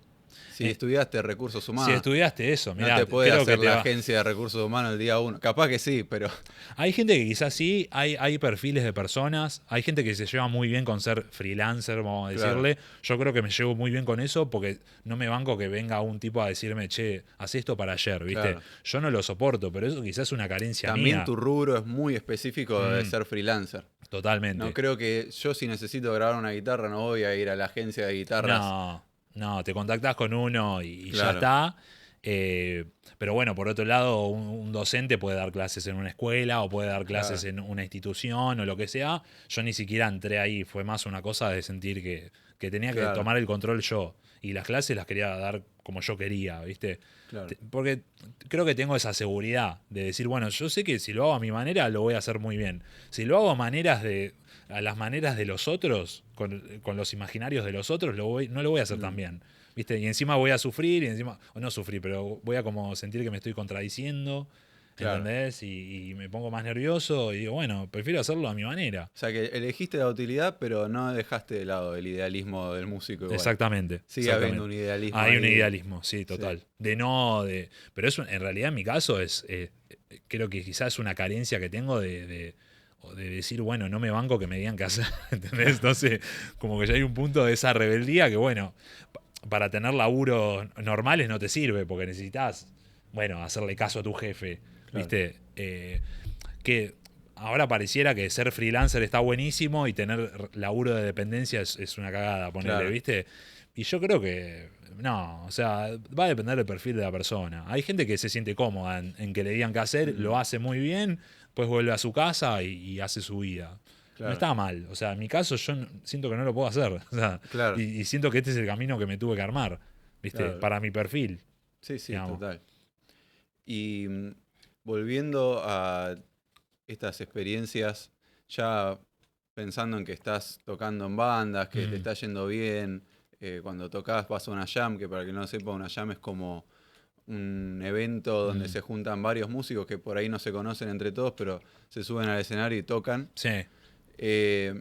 si Eh, estudiaste recursos si humanos, estudiaste eso, no mirá, te puede creo que hacer te la va. agencia de recursos humanos el día uno. Capaz que sí, pero Hay gente que quizás sí, hay perfiles de personas, hay gente que se lleva muy bien con ser freelancer, vamos a claro. decirle. Yo creo que me llevo muy bien con eso porque no me banco que venga un tipo a decirme, che, haz esto para ayer, ¿viste? Claro. Yo no lo soporto, pero eso quizás es una carencia También mía. tu rubro es muy específico de Mm, ser freelancer. No totalmente. creo que yo si necesito grabar una guitarra no voy a ir a la agencia de guitarras. No, no, te contactás con uno y ya Claro, está. Eh, pero bueno, por otro lado, un docente puede dar clases en una escuela o puede dar clases claro, en una institución o lo que sea. Yo ni siquiera entré ahí, fue más una cosa de sentir que tenía que claro, tomar el control yo. Y las clases las quería dar como yo quería, ¿viste? claro. Porque creo que tengo esa seguridad de decir, bueno, yo sé que si lo hago a mi manera, lo voy a hacer muy bien. Si lo hago a las maneras de los otros, con los imaginarios de los otros, no lo voy a hacer tan Mm, bien. ¿Viste? Y encima voy a sufrir, y encima, o no sufrir, pero voy a como sentir que me estoy contradiciendo, claro. ¿entendés? Y me pongo más nervioso y digo, bueno, prefiero hacerlo a mi manera. O sea que elegiste la utilidad, pero no dejaste de lado el idealismo del músico igual. Exactamente, Sigue habiendo exactamente. un idealismo Hay un ahí. idealismo, sí, Sí, total. Pero eso en realidad en mi caso creo que quizás es una carencia que tengo o de decir, bueno, no me banco que me digan qué hacer, ¿entendés? claro, Entonces, como que ya hay un punto de esa rebeldía que, bueno, para tener laburos normales no te sirve, porque necesitas, bueno, hacerle caso a tu jefe, claro. ¿viste? Que ahora pareciera que ser freelancer está buenísimo y tener laburo de dependencia es una cagada, ponerle, Claro, ¿viste? Y yo creo que no, o sea, va a depender del perfil de la persona. Hay gente que se siente cómoda en que le digan qué hacer, mm, lo hace muy bien, pues vuelve a su casa y hace su vida. No claro, está mal, o sea, en mi caso yo siento que no lo puedo hacer, o sea, claro, y siento que este es el camino que me tuve que armar, ¿viste? claro. Para mi perfil, Sí, sí, digamos. total. Y volviendo a estas experiencias, ya pensando en que estás tocando en bandas, que te Mm, está yendo bien, cuando tocas vas a una jam, que para que no lo sepa, una jam es como un evento donde mm. se juntan varios músicos que por ahí no se conocen entre todos, pero se suben al escenario y tocan. Sí, Eh,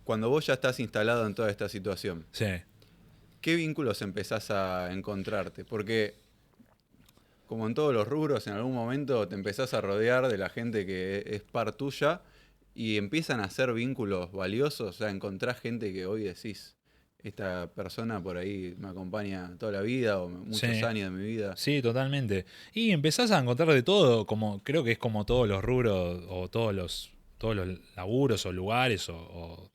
Cuando vos ya estás instalado en toda esta situación, sí. ¿qué vínculos empezás a encontrarte? Porque como en todos los rubros, en algún momento te empezás a rodear de la gente que es par tuya y empiezan a hacer vínculos valiosos. O sea, encontrás gente que hoy decís, esta persona por ahí me acompaña toda la vida o muchos Sí. años de mi vida. Sí, totalmente. Y empezás a encontrar de todo, como creo que es como todos los rubros o todos los laburos o lugares o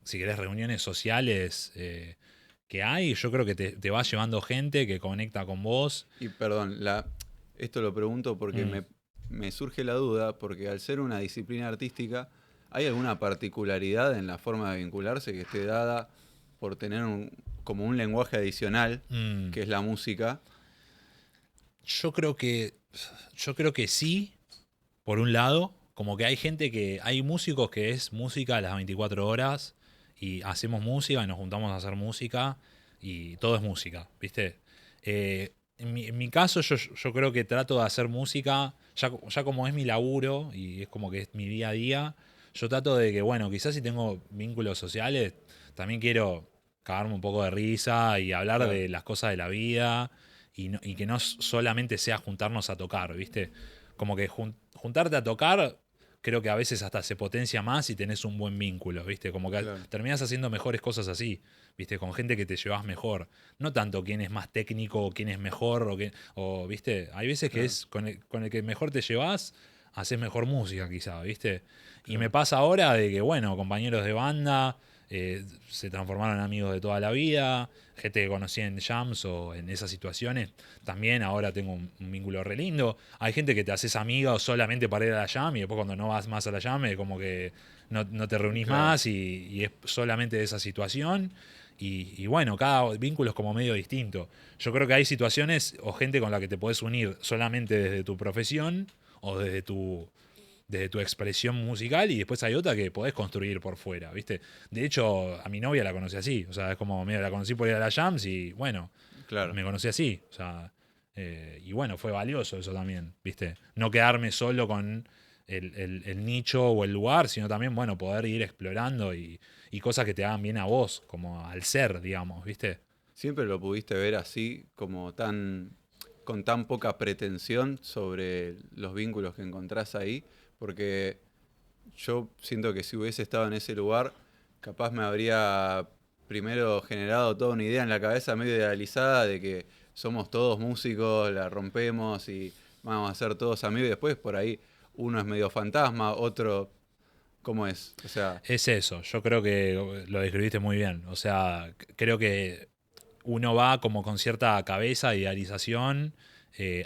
si querés reuniones sociales que hay, yo creo que te va llevando gente que conecta con vos. Y perdón, esto lo pregunto porque Mm. me surge la duda, porque al ser una disciplina artística, ¿hay alguna particularidad en la forma de vincularse que esté dada por tener como un lenguaje adicional, Mm. que es la música? Yo creo que yo creo que sí, por un lado, como que hay músicos que es música a las 24 horas y hacemos música y nos juntamos a hacer música y todo es música, ¿viste? En mi caso yo creo que trato de hacer música, ya como es mi laburo y es como que es mi día a día, yo trato de que, bueno, quizás si tengo vínculos sociales, también quiero cagarme un poco de risa y hablar Claro, de las cosas de la vida y que no solamente sea juntarnos a tocar, ¿viste? Como que juntarte a tocar, creo que a veces hasta se potencia más si tenés un buen vínculo, ¿viste? Como que claro. terminás haciendo mejores cosas así, ¿viste? Con gente que te llevas mejor. No tanto quién es más técnico o quién es mejor ¿viste? Hay veces que Claro, es con el que mejor te llevas, haces mejor música quizá, ¿viste? Y me claro. pasa ahora de que, bueno, compañeros de banda se transformaron en amigos de toda la vida, gente que conocí en jams o en esas situaciones, también ahora tengo un vínculo re lindo. Hay gente que te haces amiga solamente para ir a la jam y después cuando no vas más a la jam es como que no te reunís Claro, más y es solamente de esa situación. Y bueno, cada vínculo es como medio distinto. Yo creo que hay situaciones o gente con la que te podés unir solamente desde tu profesión o desde tu expresión musical y después hay otra que podés construir por fuera, ¿viste? De hecho, a mi novia la conocí así, o sea, es como, mira, la conocí por ir a la jams y bueno, claro. me conocí así, o sea, y bueno, fue valioso eso también, ¿viste? No quedarme solo con el nicho o el lugar, sino también, bueno, poder ir explorando y cosas que te hagan bien a vos, como al ser, digamos, ¿viste? ¿Siempre lo pudiste ver así, como con tan poca pretensión sobre los vínculos que encontrás ahí? Porque yo siento que si hubiese estado en ese lugar, capaz me habría primero generado toda una idea en la cabeza medio idealizada de que somos todos músicos, la rompemos y vamos a ser todos amigos. Y después por ahí uno es medio fantasma, otro, ¿cómo es? O sea, Es eso, yo creo que lo describiste muy bien, o sea, creo que uno va como con cierta cabeza, idealización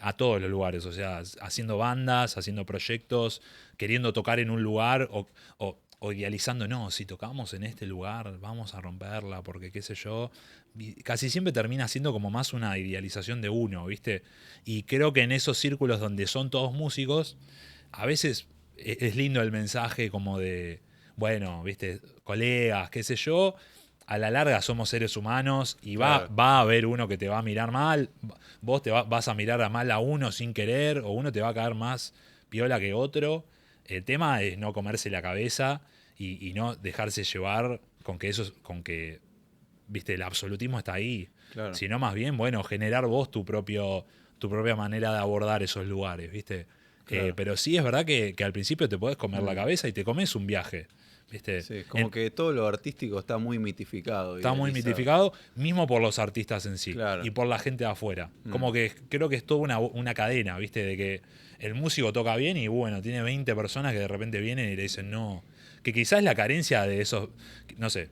a todos los lugares, o sea, haciendo bandas, haciendo proyectos, queriendo tocar en un lugar o idealizando, no, si tocamos en este lugar vamos a romperla, porque qué sé yo. Y casi siempre termina siendo como más una idealización de uno, ¿viste? Y creo que en esos círculos donde son todos músicos, a veces es lindo el mensaje como de, bueno, ¿viste? Colegas, qué sé yo, a la larga somos seres humanos y va, claro, va a haber uno que te va a mirar mal, vos vas a mirar a mal a uno sin querer, o uno te va a caer más piola que otro. El tema es no comerse la cabeza y no dejarse llevar con que, viste, el absolutismo está ahí. claro. Sino más bien, bueno, generar vos tu propia manera de abordar esos lugares, ¿viste? Claro. Pero sí es verdad que al principio te podés comer la Mm. cabeza y te comes un viaje, ¿viste? Sí, como que todo lo artístico está muy mitificado, Está muy idealizado. mitificado, mismo por los artistas en sí Claro. y por la gente de afuera. Mm. Como que creo que es toda una cadena, ¿viste? De que el músico toca bien y bueno, tiene 20 personas que de repente vienen y le dicen no. Que quizás la carencia de esos, no sé,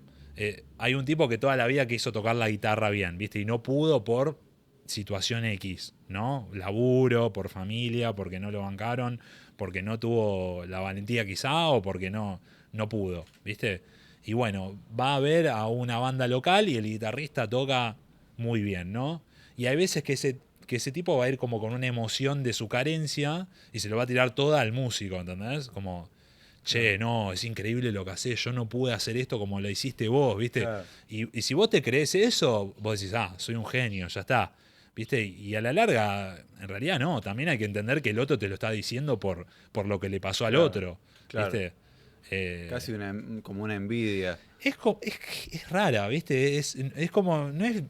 hay un tipo que toda la vida quiso tocar la guitarra bien, ¿viste? Y no pudo por situación X, ¿no? Laburo, por familia, porque no lo bancaron, porque no tuvo la valentía quizá o porque no pudo, ¿viste? Y bueno, va a ver a una banda local y el guitarrista toca muy bien, ¿no? Y hay veces que ese tipo va a ir como con una emoción de su carencia y se lo va a tirar toda al músico, ¿entendés? Como, che, Claro. no, es increíble lo que haces, yo no pude hacer esto como lo hiciste vos, ¿viste? Claro. Y si vos te crees eso, vos decís, soy un genio, ya está. ¿Viste? Y a la larga, en realidad no, también hay que entender que el otro te lo está diciendo por lo que le pasó al Claro. otro, Claro. ¿viste? Eh, Casi como una envidia. es rara, ¿viste? Es como, no es,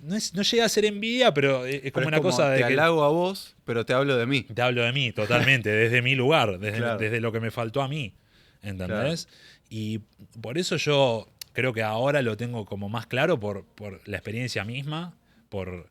no llega a ser envidia, pero es Pero como es una como, cosa de te que halago a vos, pero te hablo de mí. te hablo de mí totalmente, desde mi lugar, Claro, desde lo que me faltó a mí, claro. ¿entendés? Y por eso yo creo que ahora lo tengo como más claro por la experiencia misma, por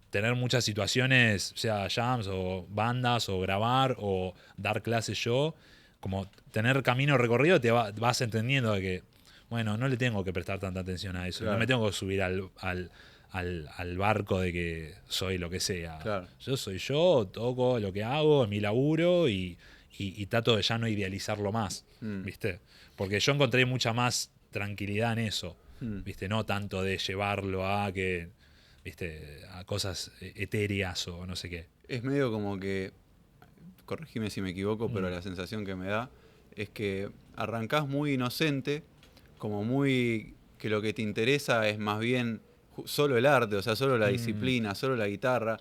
tener muchas situaciones, sea jams o bandas o grabar o dar clases yo, como tener camino recorrido vas entendiendo de que, bueno, no le tengo que prestar tanta atención a eso, no me Claro, tengo que subir al barco de que soy lo que sea. claro. Yo soy yo, toco lo que hago, es mi laburo y trato de ya no idealizarlo más, Mm, ¿viste? Porque yo encontré mucha más tranquilidad en eso, mm. ¿viste? No tanto de llevarlo a que, ¿viste? A cosas etéreas o no sé qué. Es medio como que, corregime si me equivoco, pero Mm, la sensación que me da es que arrancás muy inocente, como muy que lo que te interesa es más bien solo el arte, o sea, solo la mm, disciplina, solo la guitarra.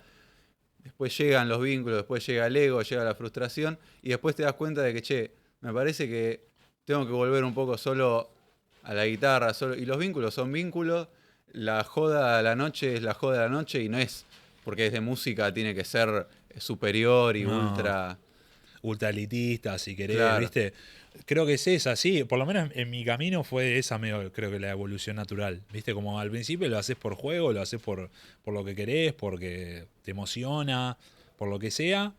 Después llegan los vínculos, después llega el ego, llega la frustración y después te das cuenta de que, che, me parece que tengo que volver un poco solo a la guitarra, solo, y los vínculos son vínculos, la joda a la noche es la joda a la noche y no es porque es de música, tiene que ser superior y no. ultra, Ultra elitista, si querés, claro, ¿viste? Creo que es esa, sí. Por lo menos en mi camino fue esa, medio, creo que la evolución natural. ¿Viste? Como al principio lo haces por juego, lo haces por lo que querés, porque te emociona, por lo que sea.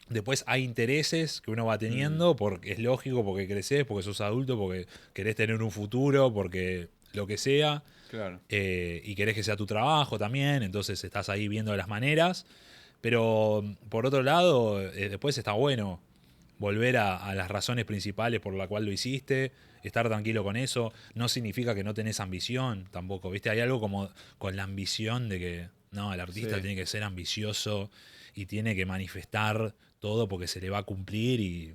Después hay intereses que uno va mm, teniendo, porque es lógico, porque creces, porque sos adulto, porque querés tener un futuro, porque lo que sea. claro, Y querés que sea tu trabajo también, entonces estás ahí viendo las maneras. Pero por otro lado, después está bueno volver a las razones principales por la cual lo hiciste, estar tranquilo con eso. No significa que no tenés ambición tampoco, ¿viste? Hay algo como con la ambición de que, no, el artista sí. tiene que ser ambicioso y tiene que manifestar todo porque se le va a cumplir y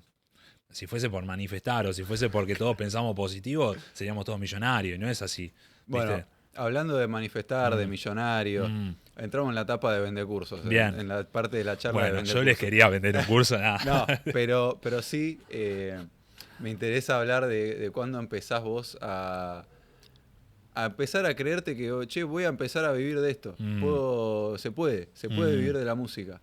si fuese por manifestar o si fuese porque todos pensamos positivo, seríamos todos millonarios y no es así, Bueno, ¿viste? hablando de manifestar, de Mm, millonario, mm, entramos en la etapa de vender cursos, bien. en la parte de la charla de Bueno, vender yo les cursos. quería vender un curso, nada. No, pero sí me interesa hablar de cuándo empezás vos a empezar a creerte que, oh, che, voy a empezar a vivir de esto. Mm, Se puede mm. vivir de la música.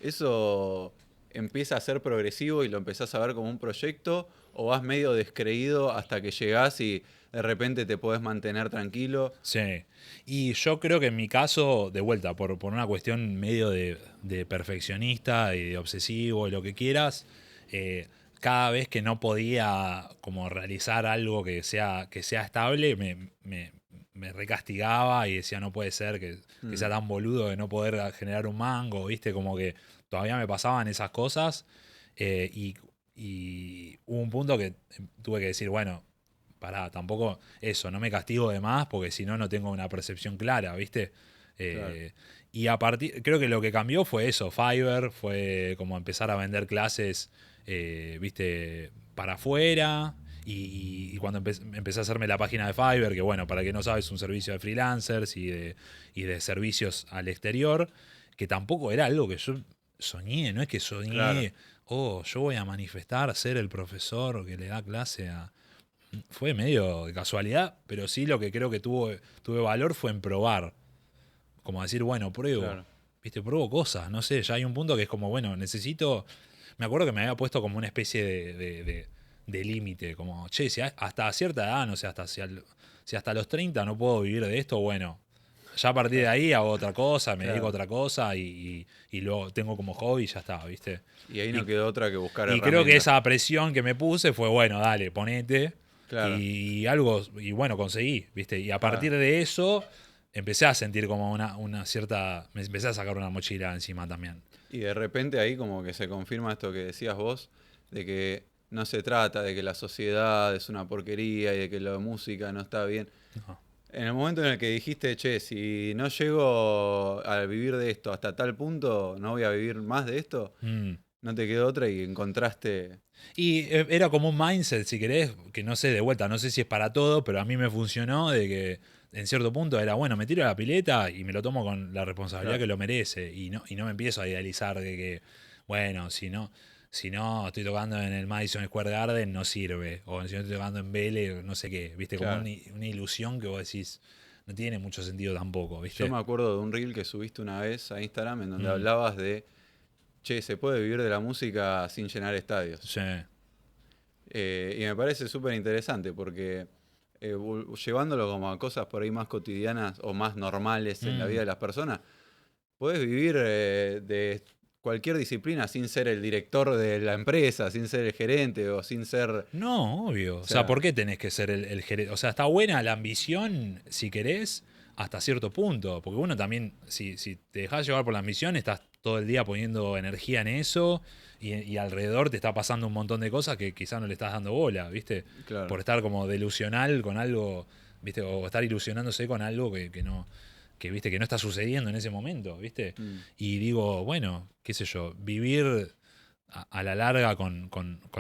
¿Eso empieza a ser progresivo y lo empezás a ver como un proyecto? ¿O vas medio descreído hasta que llegás y de repente te podés mantener tranquilo? Sí, y yo creo que en mi caso, de vuelta, por una cuestión medio de perfeccionista y de obsesivo y lo que quieras, eh, cada vez que no podía como realizar algo que sea estable, me recastigaba y decía no puede ser que sea Mm, tan boludo de no poder generar un mango, ¿viste? Como que todavía me pasaban esas cosas y hubo un punto que tuve que decir, bueno, pará, tampoco eso, no me castigo de más porque si no, no tengo una percepción clara, ¿viste? claro, Eh, y a partir, creo que lo que cambió fue eso, Fiverr, fue como empezar a vender clases, ¿viste? Para afuera. Y cuando empecé a hacerme la página de Fiverr, que bueno, para que no sabes, es un servicio de freelancers y de servicios al exterior, que tampoco era algo que yo soñé, no es que claro. soñé, oh, yo voy a manifestar ser el profesor que le da clase a, fue medio de casualidad, pero sí lo que creo que tuve valor fue en probar. Como decir, bueno, pruebo. Claro. Viste, pruebo cosas. No sé, ya hay un punto que es como, bueno, necesito. Me acuerdo que me había puesto como una especie de límite. Como, che, si hasta cierta edad, no sé, si hasta los 30 no puedo vivir de esto, bueno. Ya a partir de Claro. ahí hago otra cosa, me dedico a Claro. otra cosa y luego tengo como hobby y ya está, ¿viste? Y ahí no Y, quedó otra que buscar y creo que herramientas. esa presión que me puse fue, bueno, dale, ponete. Claro. Y algo, y bueno, conseguí, ¿viste? Y a Claro. partir de eso empecé a sentir como una cierta. Me empecé a sacar una mochila encima también. Y de repente ahí como que se confirma esto que decías vos, de que no se trata de que la sociedad es una porquería y de que la música no está bien. No. En el momento en el que dijiste, che, si no llego a vivir de esto hasta tal punto, no voy a vivir más de esto, Mm. no te quedó otra y encontraste... Y era como un mindset, si querés, que no sé, de vuelta, no sé si es para todo, pero a mí me funcionó de que en cierto punto era, bueno, me tiro a la pileta y me lo tomo con la responsabilidad Claro, que lo merece y no me empiezo a idealizar de que, bueno, si no estoy tocando en el Madison Square Garden no sirve, o si no estoy tocando en Vélez, no sé qué, viste, como claro. una ilusión que vos decís, no tiene mucho sentido tampoco, ¿viste? Yo me acuerdo de un reel que subiste una vez a Instagram en donde Mm. hablabas de, che, se puede vivir de la música sin llenar estadios. Sí. Y me parece súper interesante porque llevándolo como a cosas por ahí más cotidianas o más normales en la vida Mm. de las personas, podés vivir de cualquier disciplina sin ser el director de la empresa, sin ser el gerente o sin ser... No, obvio. O O sea, sea, ¿por qué tenés que ser el gerente? O sea, está buena la ambición, si querés, hasta cierto punto. Porque uno también, si te dejas llevar por la ambición, estás todo el día poniendo energía en eso y alrededor te está pasando un montón de cosas que quizás no le estás dando bola, ¿viste? claro, Por estar como delusional con algo, ¿viste? O estar ilusionándose con algo que no, que, ¿viste? Que no está sucediendo en ese momento, ¿viste? mm, Y digo, bueno, qué sé yo, vivir a la larga con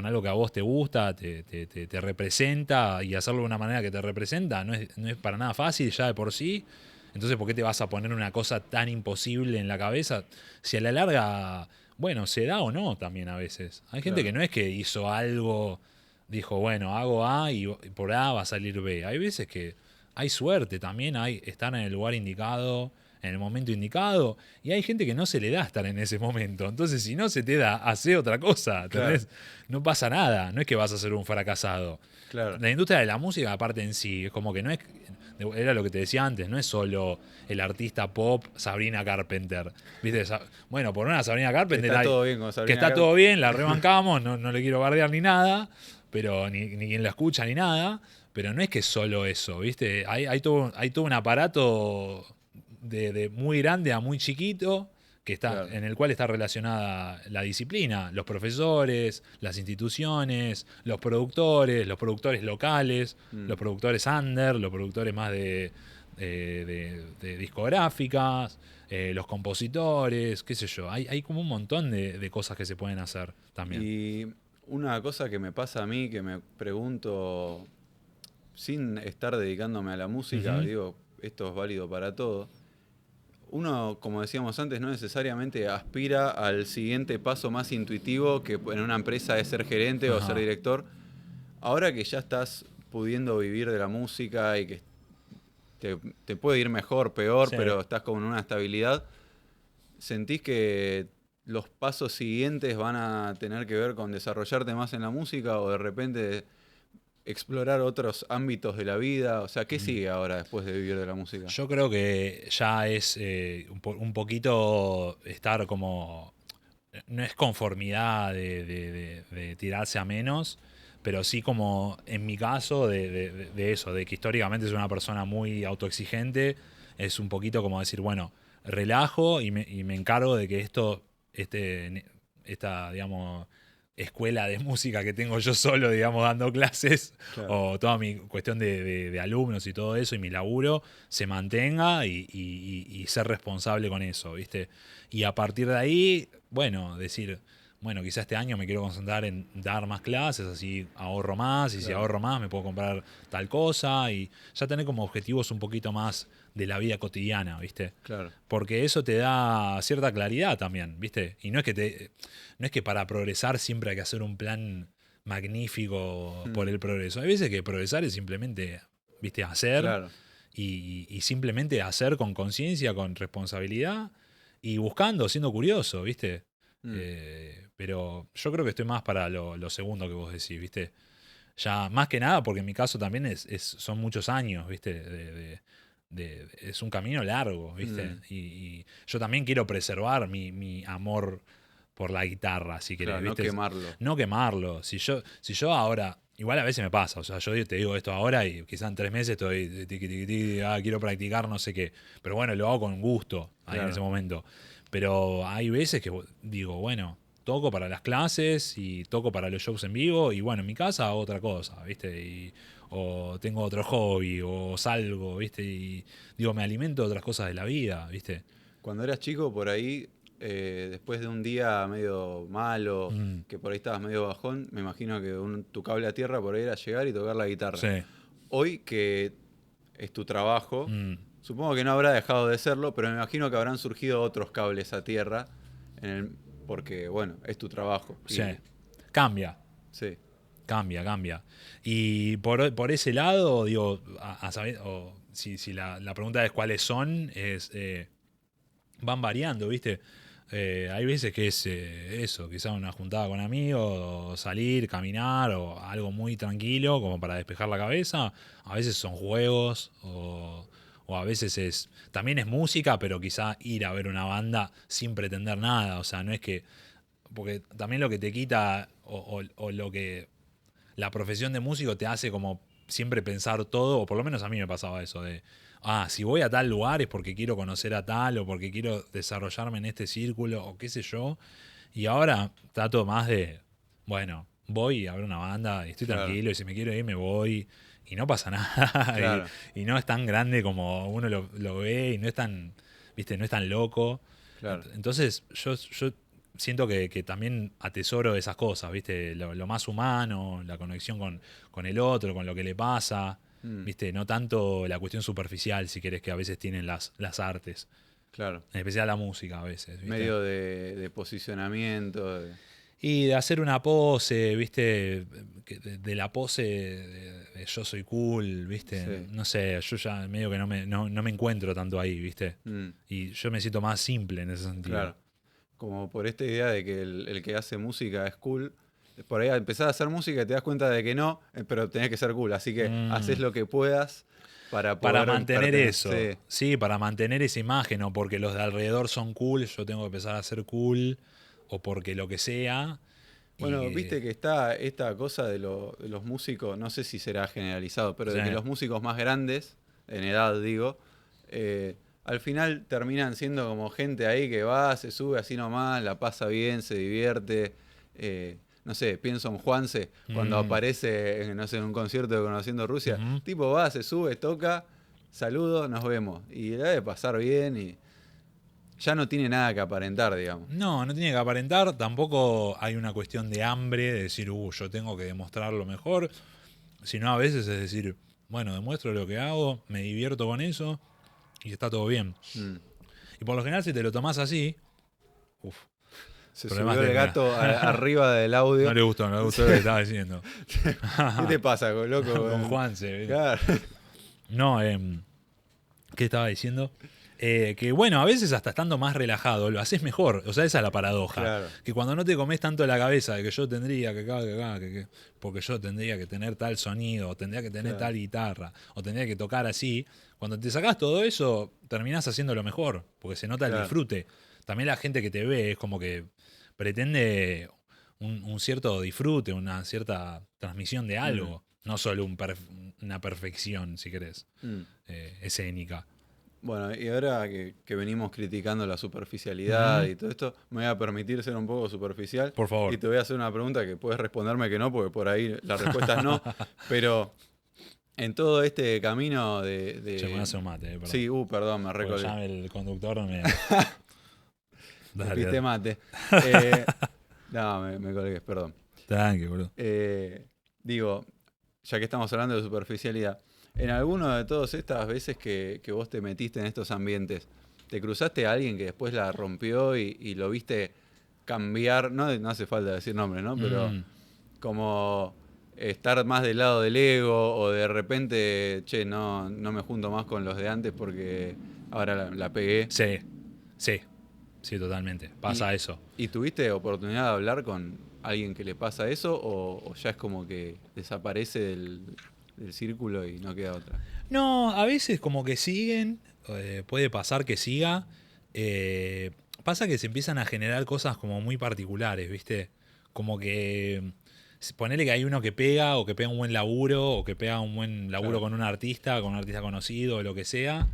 algo que a vos te gusta, te representa y hacerlo de una manera que te representa, no es para nada fácil ya de por sí. Entonces, ¿por qué te vas a poner una cosa tan imposible en la cabeza? Si a la larga, bueno, se da o no también a veces. Hay gente que claro, no es que hizo algo, dijo, bueno, hago A y por A va a salir B. Hay veces que hay suerte también, hay estar en el lugar indicado, en el momento indicado, y hay gente que no se le da estar en ese momento. Entonces, si no se te da, hace otra cosa, claro, ¿entendés? No pasa nada, no es que vas a ser un fracasado. claro. La industria de la música, aparte en sí, es como que no es, era lo que te decía antes, no es solo el artista pop Sabrina Carpenter. ¿Viste? Bueno, por una Sabrina Que Carpenter está hay, todo bien con que Sabrina está todo Carpenter. bien, la rebancamos, no le quiero bardear ni nada, pero ni quien la escucha ni nada. Pero no es que solo eso, ¿viste? Hay todo un aparato de muy grande a muy chiquito que está, Claro. en el cual está relacionada la disciplina, los profesores, las instituciones, los productores locales, Mm. los productores under, los productores más de discográficas, los compositores, qué sé yo. Hay como un montón de cosas que se pueden hacer también. Y una cosa que me pasa a mí, que me pregunto, sin estar dedicándome a la música, Ujú. digo, esto es válido para todo. Uno, como decíamos antes, no necesariamente aspira al siguiente paso más intuitivo que en una empresa es ser gerente o ser Ajá. director. Ahora que ya estás pudiendo vivir de la música y que te puede ir mejor, peor, Sí. pero estás como en una estabilidad, ¿sentís que los pasos siguientes van a tener que ver con desarrollarte más en la música o de repente explorar otros ámbitos de la vida? O sea, ¿qué sigue ahora después de vivir de la música? Yo creo que ya es un poquito estar como. No es conformidad de tirarse a menos, pero sí como en mi caso de eso, de que históricamente soy una persona muy autoexigente, es un poquito como decir, bueno, relajo y me encargo de que esta, digamos, escuela de música que tengo yo solo, digamos, dando clases, Claro. o toda mi cuestión de alumnos y todo eso, y mi laburo, se mantenga y ser responsable con eso, ¿viste? Y a partir de ahí, bueno, decir, bueno, quizá este año me quiero concentrar en dar más clases, así ahorro más, y si Claro, ahorro más me puedo comprar tal cosa, y ya tener como objetivos un poquito más de la vida cotidiana, ¿viste? claro. Porque eso te da cierta claridad también, ¿viste? Y no es que para progresar siempre hay que hacer un plan magnífico por Mm, el progreso. Hay veces que progresar es simplemente, ¿viste? Hacer claro. y simplemente hacer con conciencia, con responsabilidad y buscando, siendo curioso, ¿viste? Mm, Pero yo creo que estoy más para lo segundo que vos decís, ¿viste? Ya, más que nada, porque en mi caso también son muchos años, ¿viste? Es un camino largo, ¿viste? mm, Y yo también quiero preservar mi amor por la guitarra, si querés, claro, no ¿viste? quemarlo. No quemarlo. Si yo ahora, igual a veces me pasa, o sea, yo te digo esto ahora y quizá en 3 meses estoy tiqui, tiqui, tiqui, quiero practicar, no sé qué. Pero bueno, lo hago con gusto ahí en ese Claro. momento. Pero hay veces que digo, bueno, toco para las clases y toco para los shows en vivo y bueno, en mi casa hago otra cosa, ¿viste? O tengo otro hobby o salgo, ¿viste? Y digo, me alimento de otras cosas de la vida, ¿viste? Cuando eras chico, por ahí, después de un día medio malo, Mm, que por ahí estabas medio bajón, me imagino que tu cable a tierra por ahí era llegar y tocar la guitarra. sí. Hoy que es tu trabajo, Mm, supongo que no habrá dejado de serlo, pero me imagino que habrán surgido otros cables a tierra, en porque, bueno, es tu trabajo. sí. Y Cambia. sí, Cambia. Y por ese lado, digo, si la pregunta es cuáles son, van variando, ¿viste? Hay veces que es eso, quizás una juntada con amigos, o salir, caminar, o algo muy tranquilo como para despejar la cabeza. A veces son juegos, o a veces también es música, pero quizá ir a ver una banda sin pretender nada. O sea, no es que, porque también lo que te quita, o lo que la profesión de músico te hace como siempre pensar todo, o por lo menos a mí me pasaba eso, si voy a tal lugar es porque quiero conocer a tal, o porque quiero desarrollarme en este círculo, o qué sé yo. Y ahora trato más bueno, voy a ver una banda y estoy Claro, tranquilo, y si me quiero ir me voy, y no pasa nada, claro, y no es tan grande como uno lo ve, y no es tan, viste, no es tan loco. claro. Entonces yo siento que también atesoro esas cosas, ¿viste? Lo más humano, la conexión con el otro, con lo que le pasa, Mm, ¿viste? No tanto la cuestión superficial, si querés, que a veces tienen las artes, claro. en especial la música a veces, ¿viste? Medio de posicionamiento. Y de hacer una pose, ¿viste? De la pose de yo soy cool, ¿viste? Sí. No sé, yo ya medio que no me encuentro tanto ahí, ¿viste? Mm, Y yo me siento más simple en ese sentido. claro. Como por esta idea de que el que hace música es cool. Por ahí empezás a hacer música y te das cuenta de que no, pero tenés que ser cool. Así que haces Mm. lo que puedas para Para poder mantener eso, pertenecer. sí, para mantener esa imagen, o porque los de alrededor son cool, yo tengo que empezar a ser cool, o porque lo que sea. Y Bueno, viste que está esta cosa de los músicos, no sé si será generalizado, pero sí. de que los músicos más grandes, en edad digo, al final terminan siendo como gente ahí que va, se sube así nomás, la pasa bien, se divierte. No sé, pienso en Juanse, cuando Mm, aparece, no sé, en un concierto de Conociendo Rusia, ujú. tipo va, se sube, toca, saludo, nos vemos. Y la debe pasar bien y ya no tiene nada que aparentar, digamos. No tiene que aparentar, tampoco hay una cuestión de hambre, de decir, yo tengo que demostrar lo mejor, sino a veces es decir, bueno, demuestro lo que hago, me divierto con eso, y está todo bien. Mm. Y por lo general, si te lo tomás así, uff, Se problemas subió el tendrá. gato arriba del audio. No le gustó lo que estaba diciendo. ¿Qué te pasa, loco? Con Juanse, ¿viste? Claro, No, ¿qué estaba diciendo? Que bueno, a veces hasta estando más relajado, lo haces mejor. O sea, esa es la paradoja. claro, Que cuando no te comes tanto la cabeza de que yo tendría porque yo tendría que tener tal sonido, o tendría que tener claro, tal guitarra, o tendría que tocar así, cuando te sacás todo eso, terminás haciéndolo mejor, porque se nota el claro. disfrute. También la gente que te ve es como que pretende un cierto disfrute, una cierta transmisión de Mm, algo, no solo una perfección, si querés, mm. escénica. Bueno, y ahora que venimos criticando la superficialidad Ujú. y todo esto, me voy a permitir ser un poco superficial Por y favor. te voy a hacer una pregunta que puedes responderme que no, porque por ahí la respuesta es no, pero en todo este camino Che, me voy a hacer un mate, perdón. Sí, perdón, me Porque recolgué. ya el conductor me. Me Dale, piste dale. mate. Eh, no, me colgué, perdón. Tranqui, boludo. Digo, ya que estamos hablando de superficialidad, en alguno de todas estas veces que vos te metiste en estos ambientes, ¿te cruzaste a alguien que después la rompió y lo viste cambiar? No, no hace falta decir nombre, ¿no? Pero Mm, como estar más del lado del ego o de repente, che, no me junto más con los de antes porque ahora la pegué. sí, sí, sí, totalmente. ¿Y, Pasa eso. y tuviste oportunidad de hablar con alguien que le pasa eso o ya es como que desaparece del círculo y no queda otra? No, a veces como que siguen, puede pasar que siga. Pasa que se empiezan a generar cosas como muy particulares, ¿viste? Como que ponele que hay uno que pega, o que pega un buen laburo, o que pega un buen laburo Claro, con un artista conocido, o lo que sea,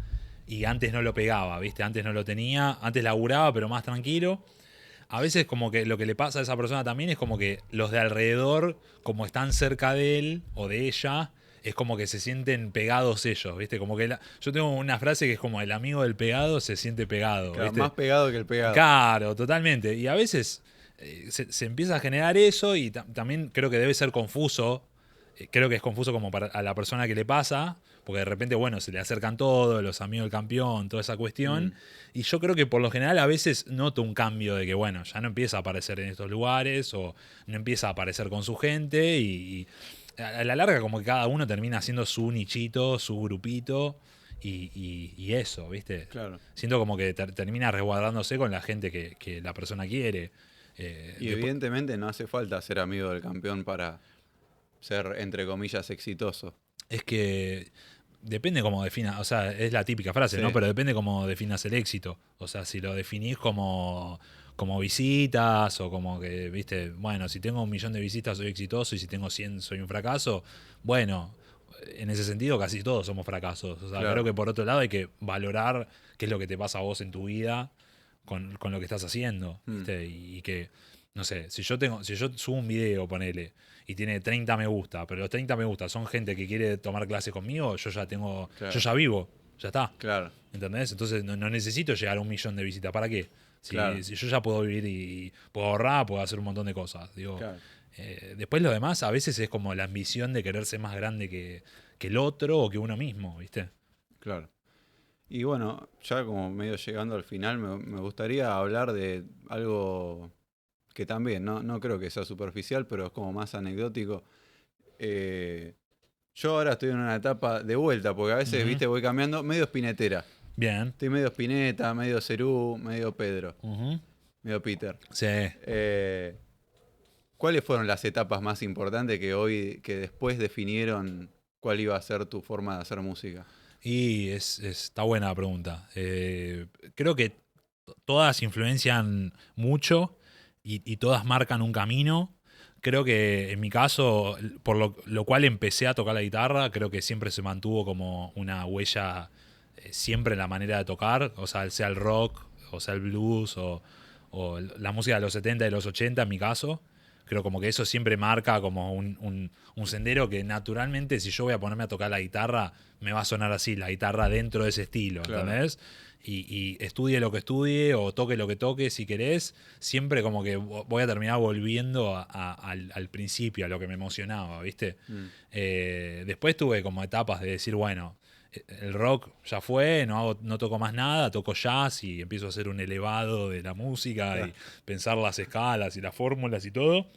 y antes no lo pegaba, ¿viste? Antes no lo tenía, antes laburaba, pero más tranquilo. A veces como que lo que le pasa a esa persona también es como que los de alrededor, como están cerca de él o de ella, es como que se sienten pegados ellos, ¿viste? Como que yo tengo una frase que es como el amigo del pegado se siente pegado, claro, ¿viste? más pegado que el pegado. Claro, totalmente. Y a veces se empieza a generar eso, y también creo que debe ser confuso. Creo que es confuso como para a la persona que le pasa, porque de repente, bueno, se le acercan todos, los amigos del campeón, toda esa cuestión. Mm, Y yo creo que por lo general a veces noto un cambio de que, bueno, ya no empieza a aparecer en estos lugares, o no empieza a aparecer con su gente, y a la larga como que cada uno termina haciendo su nichito, su grupito, y eso, ¿viste? Claro. Siento como que termina resguardándose con la gente que la persona quiere. Y evidentemente no hace falta ser amigo del campeón para ser, entre comillas, exitoso. Es que depende cómo definas, o sea, es la típica frase, Sí, ¿no? Pero depende cómo definas el éxito. O sea, si lo definís como visitas o como que, viste, bueno, si tengo 1.000.000 de visitas soy exitoso y si tengo 100 soy un fracaso, bueno, en ese sentido casi todos somos fracasos. O sea, creo claro. que por otro lado hay que valorar qué es lo que te pasa a vos en tu vida con lo que estás haciendo, Mm, ¿viste? Y que, no sé, si yo subo un video, ponele, y tiene 30 me gusta, pero los 30 me gusta son gente que quiere tomar clases conmigo, yo claro, ya vivo, ya está. claro, ¿Entendés? Entonces no necesito llegar a 1.000.000 de visitas. ¿Para qué? claro, Si yo ya puedo vivir y puedo ahorrar, puedo hacer un montón de cosas. Digo, claro, después lo demás a veces es como la ambición de querer ser más grande que el otro o que uno mismo, ¿viste? claro. Y bueno, ya como medio llegando al final, me gustaría hablar de algo que también, no creo que sea superficial, pero es como más anecdótico. Eh, yo ahora estoy en una etapa de vuelta, porque a veces, Ujú. viste, voy cambiando, medio spinetera. Bien. Estoy medio Spinetta, medio Cerú, medio Pedro, Ujú. medio Peter. Sí. Eh, ¿Cuáles fueron las etapas más importantes que después definieron cuál iba a ser tu forma de hacer música? Y está buena la pregunta. Creo que todas influencian mucho y todas marcan un camino. Creo que en mi caso, por lo cual empecé a tocar la guitarra, creo que siempre se mantuvo como una huella siempre en la manera de tocar, o sea el rock, o sea el blues, o la música de los 70 y los 80 en mi caso. Creo como que eso siempre marca como un sendero que naturalmente si yo voy a ponerme a tocar la guitarra, me va a sonar así, la guitarra dentro de ese estilo, Claro, ¿entendés? Y estudie lo que estudie o toque lo que toque si querés, siempre como que voy a terminar volviendo al principio, a lo que me emocionaba, ¿viste? mm, Después tuve como etapas de decir, bueno, el rock ya fue, no toco más nada, toco jazz y empiezo a hacer un elevado de la música claro, y pensar las escalas y las fórmulas y todo.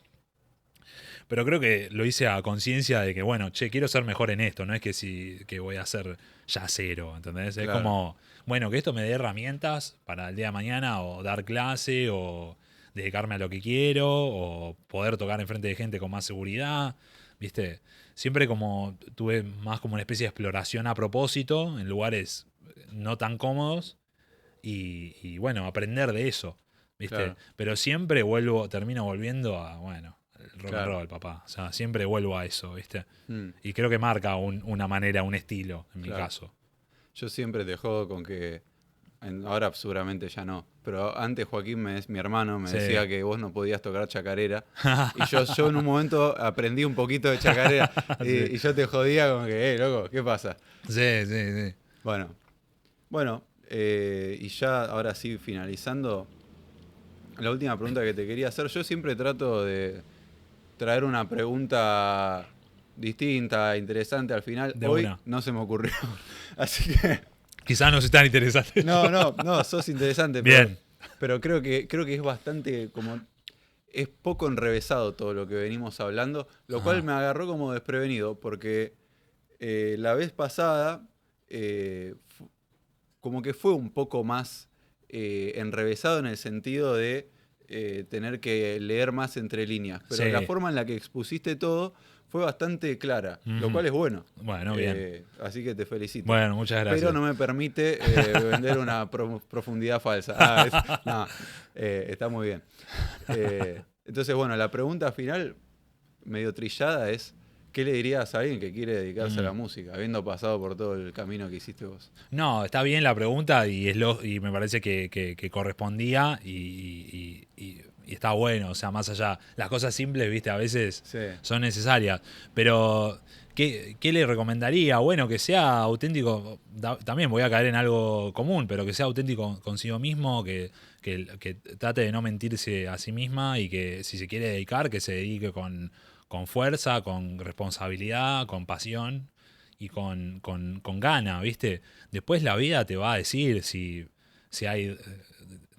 Pero creo que lo hice a conciencia de que, bueno, che, quiero ser mejor en esto, no es que voy a ser ya cero, ¿entendés? Es claro, como, bueno, que esto me dé herramientas para el día de mañana o dar clase o dedicarme a lo que quiero o poder tocar enfrente de gente con más seguridad, ¿viste? Siempre como tuve más como una especie de exploración a propósito en lugares no tan cómodos y bueno, aprender de eso, ¿viste? claro, Pero siempre termino volviendo a, bueno, el rock and claro. roll, papá. O sea, siempre vuelvo a eso, ¿viste? Mm, Y creo que marca una manera, un estilo, en mi claro. caso. Yo siempre te jodo con que, ahora seguramente ya no, pero antes Joaquín, mi hermano, me Sí. decía que vos no podías tocar chacarera. Y yo en un momento aprendí un poquito de chacarera Sí. y yo te jodía como que, loco, ¿qué pasa? Sí, sí, sí. Bueno, bueno, y ya ahora sí finalizando, la última pregunta que te quería hacer, yo siempre trato de traer una pregunta distinta, interesante al final. De Hoy una. no se me ocurrió, así que Quizás no es tan interesante. no, sos interesante, Bien. pero creo que es bastante como es poco enrevesado todo lo que venimos hablando, lo cual Ajá. me agarró como desprevenido porque la vez pasada como que fue un poco más enrevesado en el sentido de tener que leer más entre líneas. Pero la Sí. forma en la que expusiste todo fue bastante clara, lo Ujú. cual es bueno. Bueno, bien. Así que te felicito. Bueno, muchas Pero gracias. no me permite vender una profundidad falsa. No, está muy bien. Entonces, bueno, la pregunta final, medio trillada, es: ¿qué le dirías a alguien que quiere dedicarse a la Mm. música, habiendo pasado por todo el camino que hiciste vos? No, está bien la pregunta y me parece que correspondía y está bueno. O sea, más allá, las cosas simples, viste, a veces Sí, son necesarias. Pero, ¿qué le recomendaría? Bueno, que sea auténtico. También voy a caer en algo común, pero que sea auténtico consigo mismo, que trate de no mentirse a sí misma y que si se quiere dedicar, que se dedique con fuerza, con responsabilidad, con pasión y con gana, ¿viste? Después la vida te va a decir si hay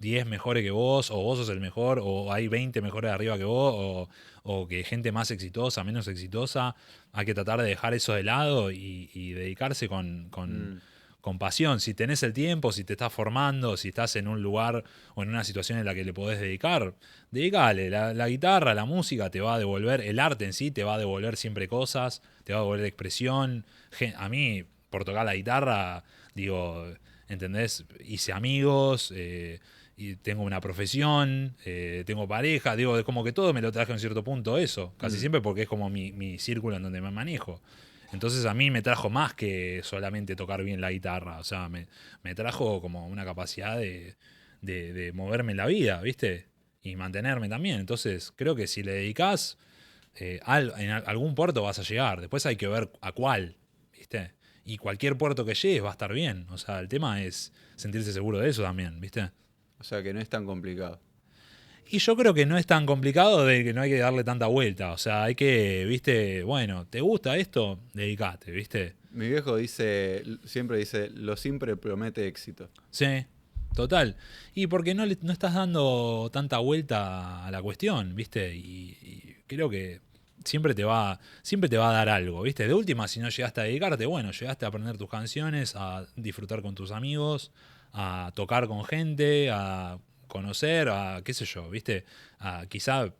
10 mejores que vos, o vos sos el mejor, o hay 20 mejores arriba que vos, o que gente más exitosa, menos exitosa. Hay que tratar de dejar eso de lado y dedicarse mm, con pasión. Si tenés el tiempo, si te estás formando, si estás en un lugar o en una situación en la que le podés dedicar, dedicale. La guitarra, la música te va a devolver, el arte en sí te va a devolver siempre cosas, te va a devolver expresión. A mí, por tocar la guitarra, digo, ¿entendés? Hice amigos, y tengo una profesión, tengo pareja, digo, es como que todo me lo traje en cierto punto eso, casi siempre porque es como mi círculo en donde me manejo. Entonces a mí me trajo más que solamente tocar bien la guitarra, o sea, me trajo como una capacidad de moverme en la vida, ¿viste? Y mantenerme también. Entonces creo que si le dedicás, en algún puerto vas a llegar, después hay que ver a cuál, ¿viste? Y cualquier puerto que llegues va a estar bien, o sea, el tema es sentirse seguro de eso también, ¿viste? O sea que no es tan complicado. Y yo creo que no es tan complicado de que no hay que darle tanta vuelta. O sea, hay que, viste, bueno, ¿te gusta esto? Dedicate, viste. Mi viejo dice, siempre dice, lo simple promete éxito. Sí, total. Y porque no estás dando tanta vuelta a la cuestión, viste. Y creo que siempre te va a dar algo, viste. De última, si no llegaste a dedicarte, bueno, llegaste a aprender tus canciones, a disfrutar con tus amigos, a tocar con gente, a conocer, a qué sé yo, viste. A quizá,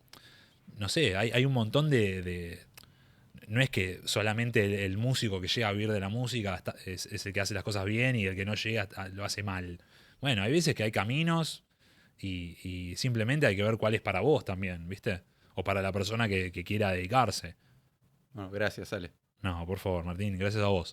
no sé, hay un montón no es que solamente el músico que llega a vivir de la música es el que hace las cosas bien y el que no llega lo hace mal. Bueno, hay veces que hay caminos y simplemente hay que ver cuál es para vos también, ¿viste? O para la persona que quiera dedicarse. Bueno, gracias, Ale. No, por favor, Martín, gracias a vos.